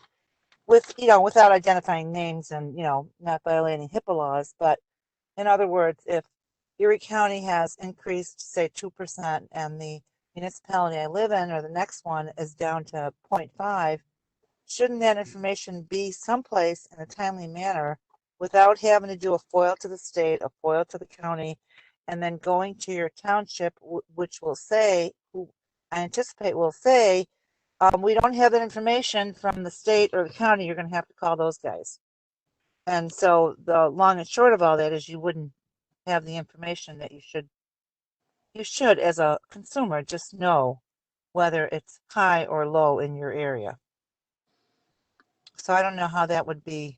with, without identifying names and, not violating HIPAA laws. But in other words, if Erie County has increased, say, 2% and the municipality I live in or the next one is down to 0.5, shouldn't that information be someplace in a timely manner without having to do a FOIL to the state, a FOIL to the county, and then going to your township, which will say, I anticipate will say, we don't have that information from the state or the county, you're going to have to call those guys. And so the long and short of all that is you wouldn't have the information that you should as a consumer just know whether it's high or low in your area. So I don't know how that would be.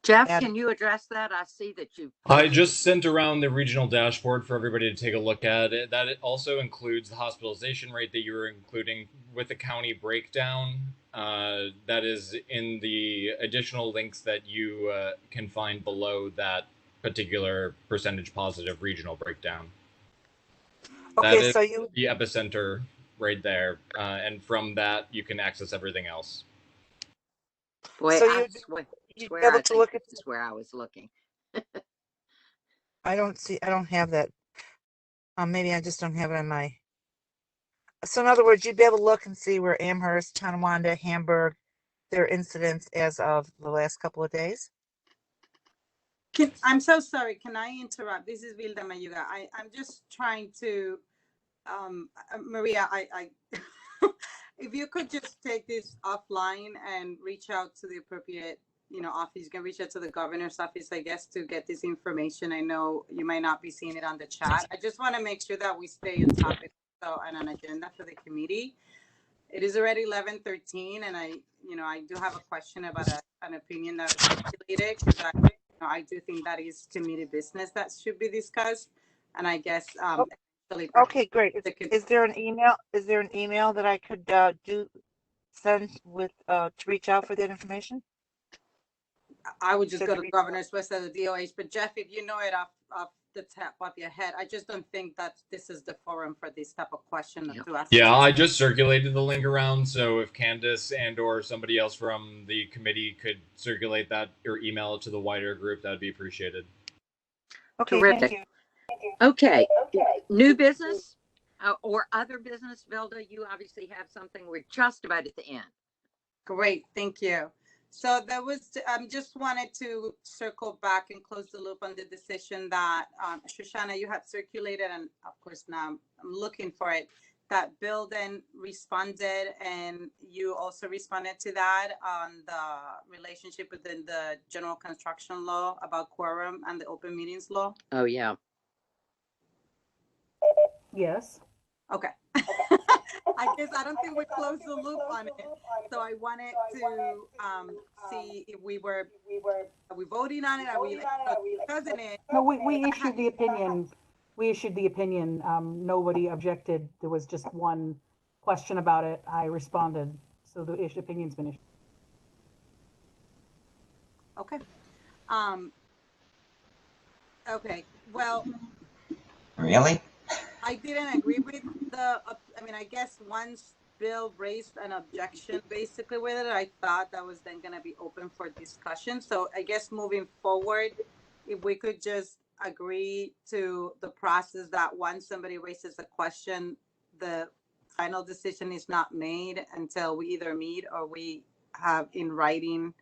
Jeff, can you address that? I see that you. I just sent around the regional dashboard for everybody to take a look at. That also includes the hospitalization rate that you were including with the county breakdown. That is in the additional links that you can find below that particular percentage positive regional breakdown. Okay, that is so you the epicenter right there, and from that you can access everything else. Boy, so I you'd swear be able I to think look at. this is where I was looking. I don't have that. Maybe I just don't have it on my. So in other words, you'd be able to look and see where Amherst, Tonawanda, Hamburg, their incidents as of the last couple of days. I'm so sorry. Can I interrupt? This is Vilda Mayuga. I'm just trying to, Maria, I if you could just take this offline and reach out to the appropriate, office. You can reach out to the governor's office, I guess, to get this information. I know you might not be seeing it on the chat. I just want to make sure that we stay on topic and an agenda for the committee. It is already 11:13, and I do have a question about an opinion that was circulated, because I do think that is committee business that should be discussed. And I guess okay, great. Is there an email? Is there an email that I could send with to reach out for that information? I would just go to the governor's website, the DOH. But Jeff, if you know it off the top of your head, I just don't think that this is the forum for this type of question to ask. Yeah, I just circulated the link around, so if Candace and or somebody else from the committee could circulate that or email it to the wider group, that would be appreciated. Okay, Terrific. thank you. Okay, new business or other business, Vilda, you obviously have something. We're just about at the end. Great, thank you. So there was, just wanted to circle back and close the loop on the decision that Shoshana, you had circulated, and of course now I'm looking for it, that Bill then responded, and you also responded to that on the relationship within the general construction law about quorum and the open meetings law. Oh, yeah. Yes. Okay. I guess I don't think we closed the loop on it. So I wanted to see if are we voting on it? Are we discussing it? No, we issued the opinion. We issued the opinion. Nobody objected. There was just one question about it. I responded. So the opinion's been issued. Okay. Okay, well, Really? I didn't agree with I mean, I guess once Bill raised an objection basically with it, I thought that was then gonna be open for discussion. So I guess moving forward, if we could just agree to the process that once somebody raises a question, the final decision is not made until we either meet or we have in writing,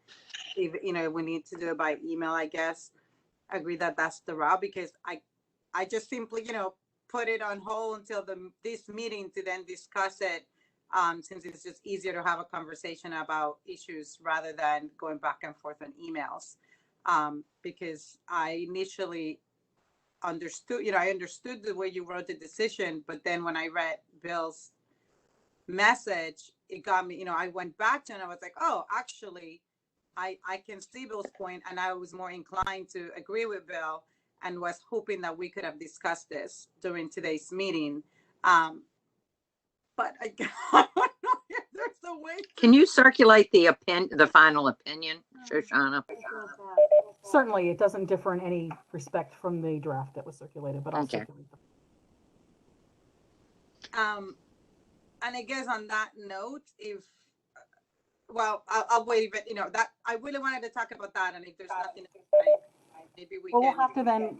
if, you know, we need to do it by email, I guess. Agree that that's the route, because I just simply, you know, put it on hold until this meeting to then discuss it, since it's just easier to have a conversation about issues rather than going back and forth on emails. Because I initially understood, you know, I understood the way you wrote the decision, but then when I read Bill's message, it got me, you know, I went back to it and I was like, oh, actually, I can see Bill's point, and I was more inclined to agree with Bill and was hoping that we could have discussed this during today's meeting. But I don't know if there's a way. Can you circulate the final opinion, Shoshana? Certainly, it doesn't differ in any respect from the draft that was circulated, but I'll Okay. circulate them. And I guess on that note, I'll wait, but you know, that I really wanted to talk about that, and if there's nothing, maybe we Well, can.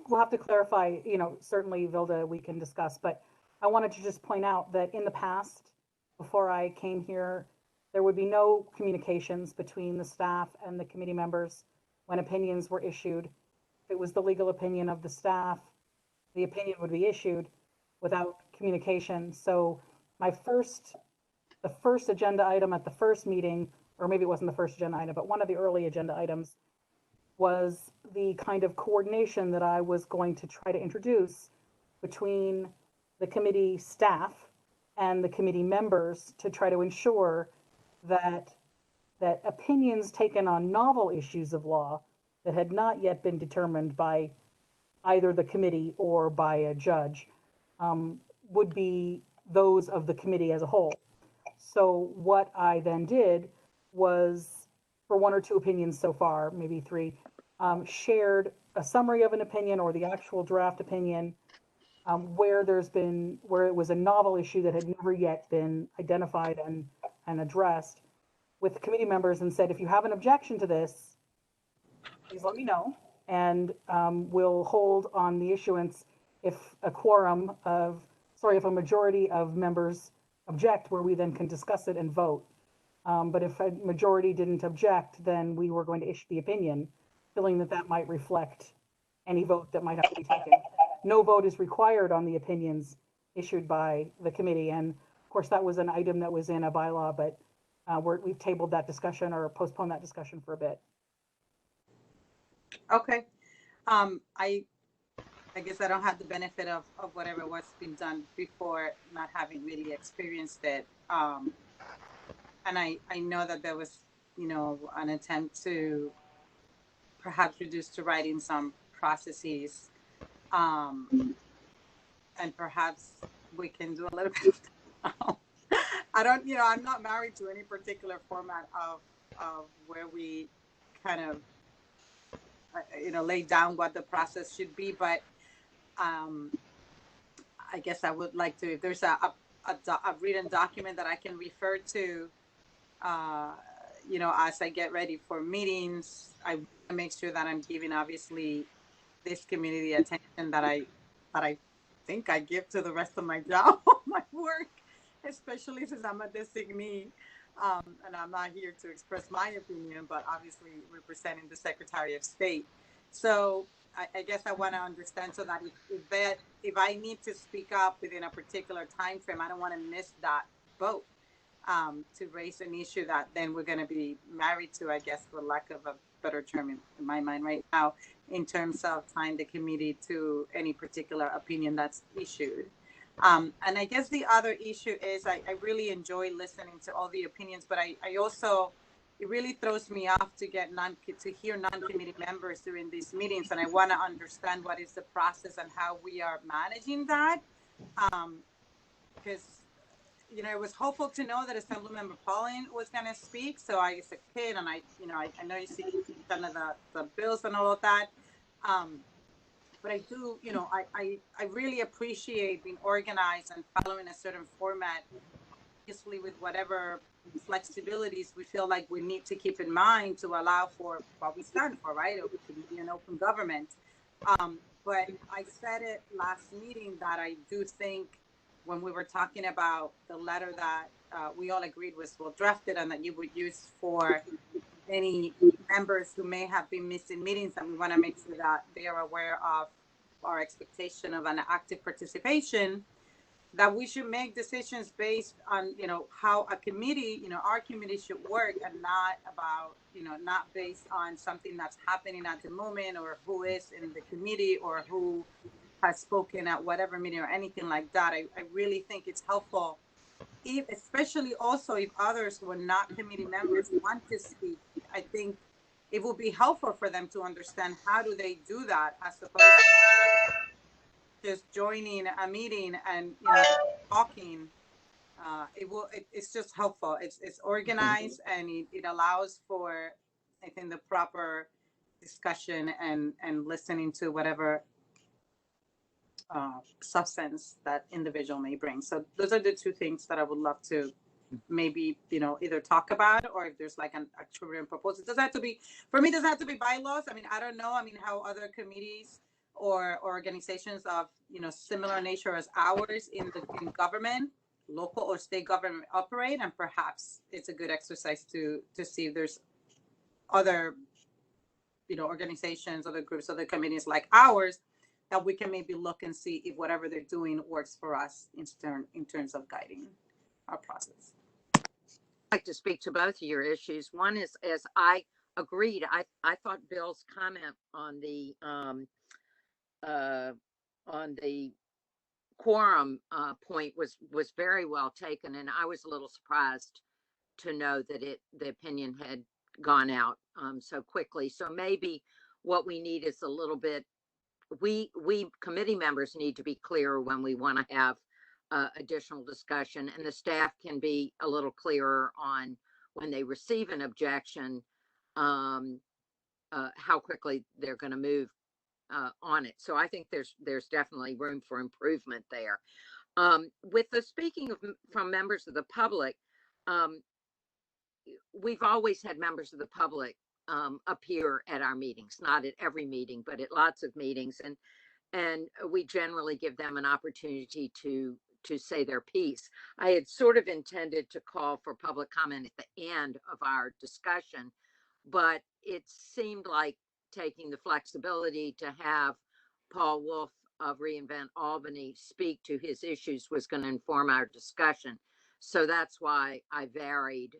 we'll have to clarify, you know, certainly, Vilda, we can discuss, but I wanted to just point out that in the past, before I came here, there would be no communications between the staff and the committee members when opinions were issued. If it was the legal opinion of the staff, the opinion would be issued without communication. So the first agenda item at the first meeting, or maybe it wasn't the first agenda item, but one of the early agenda items was the kind of coordination that I was going to try to introduce between the committee staff and the committee members to try to ensure that opinions taken on novel issues of law that had not yet been determined by either the committee or by a judge would be those of the committee as a whole. So what I then did was, for one or two opinions so far, maybe three, shared a summary of an opinion or the actual draft opinion where it was a novel issue that had never yet been identified and addressed with committee members, and said, if you have an objection to this, please let me know, and we'll hold on the issuance if if a majority of members object, where we then can discuss it and vote. But if a majority didn't object, then we were going to issue the opinion, feeling that might reflect any vote that might have to be taken. No vote is required on the opinions issued by the committee. And of course, that was an item that was in a bylaw, but we've tabled that discussion or postponed that discussion for a bit. Okay. I guess I don't have the benefit of whatever was been done before, not having really experienced it. And I know that there was, you know, an attempt to perhaps reduce to writing some processes. And perhaps we can do a little bit of I don't, you know, I'm not married to any particular format of where we kind of, you know, lay down what the process should be, but I guess I would like to, if there's a written document that I can refer to, you know, as I get ready for meetings, I make sure that I'm giving obviously this community attention that I think I give to the rest of my job, my work, especially since I'm a designee. And I'm not here to express my opinion, but obviously representing the Secretary of State. So I guess I want to understand so that if I need to speak up within a particular time frame, I don't want to miss that vote to raise an issue that then we're going to be married to, I guess, for lack of a better term in my mind right now, in terms of tying the committee to any particular opinion that's issued. And I guess the other issue is I really enjoy listening to all the opinions, but I also, it really throws me off to hear non-committee members during these meetings, and I want to understand what is the process and how we are managing that. Because, you know, it was hopeful to know that Assemblymember Pauling was going to speak. So I was a kid, and I know you see kind of the bills and all of that. But I do, I really appreciate being organized and following a certain format, obviously with whatever flexibilities we feel like we need to keep in mind to allow for what we stand for, right? To be an open government. But I said it last meeting that I do think when we were talking about the letter that we all agreed was well drafted and that you would use for any members who may have been missing meetings, and we want to make sure that they are aware of our expectation of an active participation, that we should make decisions based on, how a committee, our committee should work, and not about, not based on something that's happening at the moment or who is in the committee or who has spoken at whatever meeting or anything like that. I really think it's helpful, especially also if others who are not committee members want to speak. I think it would be helpful for them to understand how do they do that, as opposed to just joining a meeting and talking. It's just helpful. It's organized, and it allows for, I think, the proper discussion and listening to whatever substance that individual may bring. So those are the two things that I would love to maybe, either talk about, or if there's like an actual written proposal. It doesn't have to be, for me, it doesn't have to be bylaws. I mean, I don't know. I mean, how other committees or organizations of, similar nature as ours in government, local or state government, operate. And perhaps it's a good exercise to see if there's other, organizations, other groups, other committees like ours that we can maybe look and see if whatever they're doing works for us in terms of guiding our process. I'd like to speak to both of your issues. One is, as I agreed, I thought Bill's comment on the quorum point was very well taken, and I was a little surprised to know that the opinion had gone out so quickly. So maybe what we need is a little bit, we committee members need to be clearer when we want to have additional discussion, and the staff can be a little clearer on when they receive an objection, how quickly they're going to move on it. So I think there's definitely room for improvement there. With the speaking from members of the public, we've always had members of the public appear at our meetings, not at every meeting, but at lots of meetings, and we generally give them an opportunity to say their piece. I had sort of intended to call for public comment at the end of our discussion, but it seemed like taking the flexibility to have Paul Wolf of reInvent Albany speak to his issues was going to inform our discussion. So that's why I varied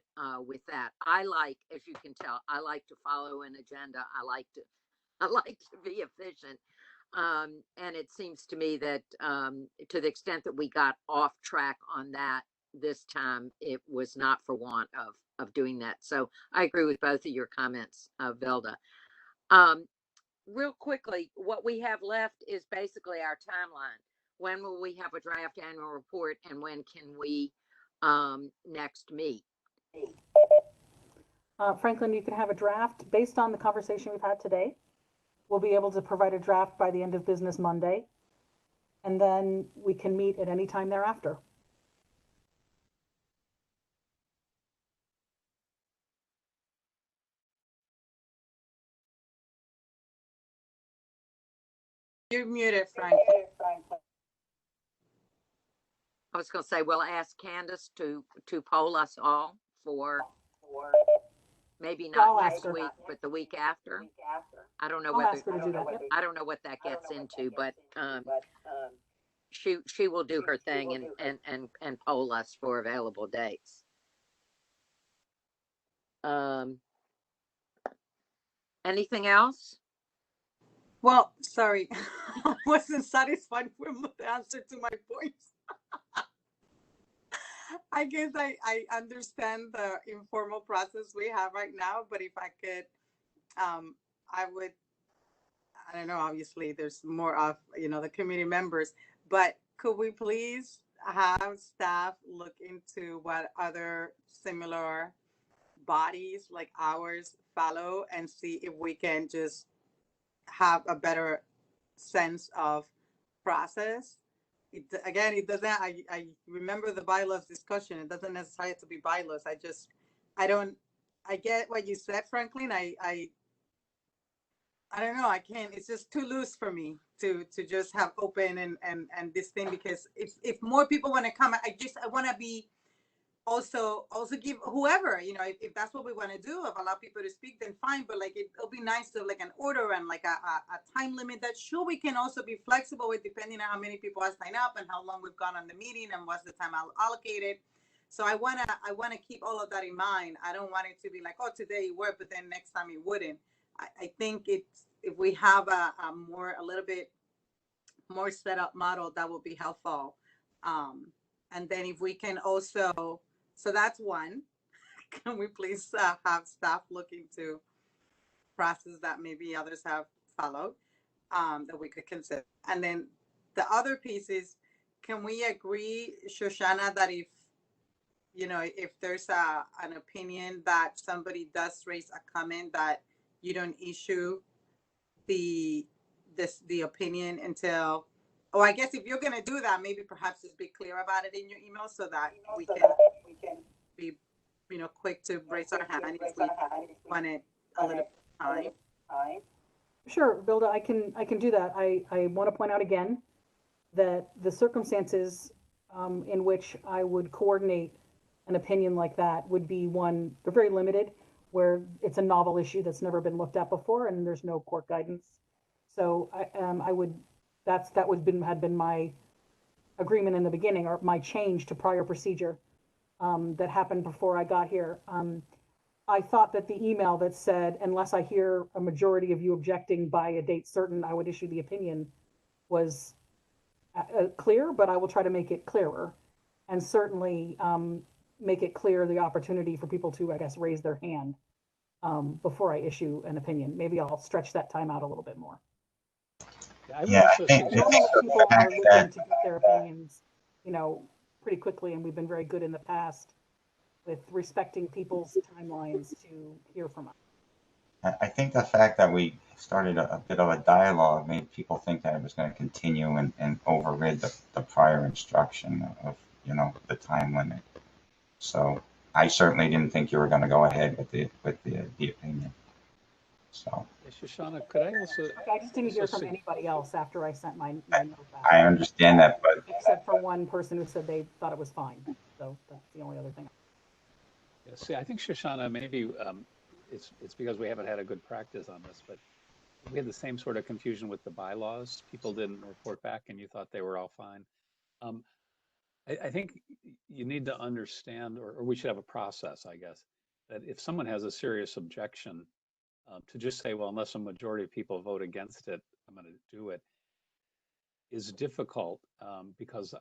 with that. I like, as you can tell, I like to follow an agenda. I like to be efficient. And it seems to me that to the extent that we got off track on that this time, it was not for want of doing that. So I agree with both of your comments, Velda. Real quickly, what we have left is basically our timeline. When will we have a draft annual report, and when can we next meet? Franklin, you can have a draft based on the conversation we've had today. We'll be able to provide a draft by the end of business Monday, and then we can meet at any time thereafter. You're muted, Frank. I was going to say, we'll ask Candace to poll us all for maybe not next week, but the week after. I don't know whether I don't know what that gets into, but she will do her thing and poll us for available dates. Anything else? Well, sorry, I wasn't satisfied with the answer to my points. I guess I understand the informal process we have right now, but if I could, I don't know, obviously there's more of, the committee members, but could we please have staff look into what other similar bodies like ours follow and see if we can just have a better sense of process. Again, it doesn't, I remember the bylaws discussion. It doesn't necessarily have to be bylaws. I get what you said, Franklin. I don't know. I can't. It's just too loose for me to just have open and this thing, because if more people want to come, I want to be also give whoever, if that's what we want to do, if allow people to speak, then fine. But like it'll be nice to like an order and like a time limit that sure we can also be flexible with, depending on how many people are signed up and how long we've gone on the meeting and what's the time allocated. So I wanna keep all of that in mind. I don't want it to be like, oh, today it worked, but then next time it wouldn't. I think if we have a little bit more set up model, that would be helpful. And then if we can also, so that's one. Can we please have staff look into process that maybe others have followed, that we could consider? And then the other piece is, can we agree, Shoshana, that if there's an opinion that somebody does raise a comment, that you don't issue the opinion until, I guess if you're gonna do that, maybe perhaps just be clear about it in your email so that we can be quick to raise our hand if we want it a little time. Sure, Bilda, I can do that. I want to point out again that the circumstances in which I would coordinate an opinion like that would be one, they're very limited, where it's a novel issue that's never been looked at before and there's no court guidance. So had been my agreement in the beginning, or my change to prior procedure that happened before I got here. I thought that the email that said, unless I hear a majority of you objecting by a date certain, I would issue the opinion, was clear, but I will try to make it clearer, and certainly make it clear the opportunity for people to, I guess, raise their hand before I issue an opinion. Maybe I'll stretch that time out a little bit more. Yeah, I think Normally people are looking to get their opinions, pretty quickly, and we've been very good in the past with respecting people's timelines to hear from us. I think the fact that we started a bit of a dialogue made people think that it was going to continue and overrid the prior instruction of, the time limit. So I certainly didn't think you were going to go ahead with the opinion. So Shoshana, could I also? I just didn't hear from anybody else after I sent my note back. I understand that, but except for one person who said they thought it was fine. So that's the only other thing. Yeah, see, I think Shoshana, maybe it's because we haven't had a good practice on this, but we had the same sort of confusion with the bylaws. People didn't report back, and you thought they were all fine. I think you need to understand, or we should have a process, I guess, that if someone has a serious objection, to just say, well, unless a majority of people vote against it, I'm going to do it, is difficult because,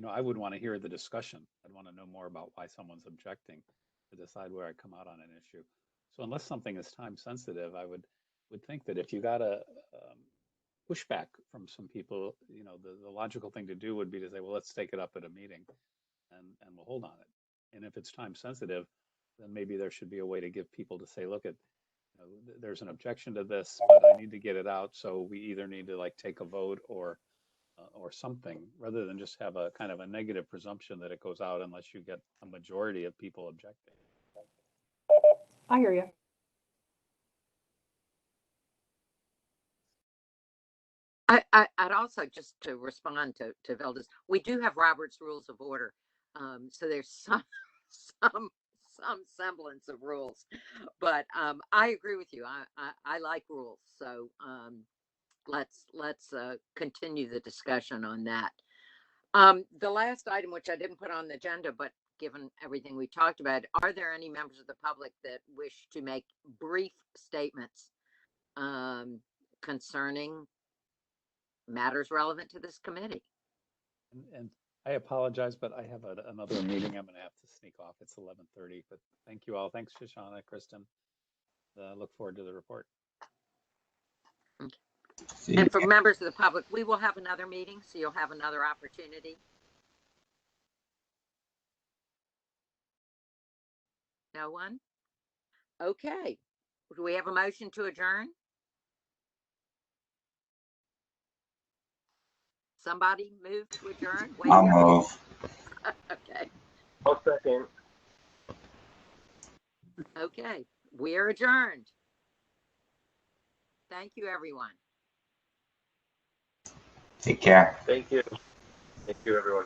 I would want to hear the discussion. I'd want to know more about why someone's objecting to decide where I come out on an issue. So unless something is time sensitive, I would think that if you got a pushback from some people, the logical thing to do would be to say, well, let's take it up at a meeting and we'll hold on it. And if it's time sensitive, then maybe there should be a way to give people to say, look, there's an objection to this, but I need to get it out. So we either need to take a vote or something, rather than just have a kind of a negative presumption that it goes out unless you get a majority of people objecting. I hear you. I'd also, just to respond to Velda's, we do have Robert's Rules of Order. So there's some semblance of rules, but I agree with you. I like rules. So let's continue the discussion on that. The last item, which I didn't put on the agenda, but given everything we talked about, are there any members of the public that wish to make brief statements concerning matters relevant to this committee? And I apologize, but I have another meeting I'm going to have to sneak off. It's 11:30, but thank you all. Thanks, Shoshana, Kristen. Look forward to the report. Okay. And for members of the public, we will have another meeting, so you'll have another opportunity. No one? Okay. Do we have a motion to adjourn? Somebody move to adjourn? Wait. I'll move. Okay. I'll second. Okay. We are adjourned. Thank you, everyone. Take care. Thank you. Thank you, everyone.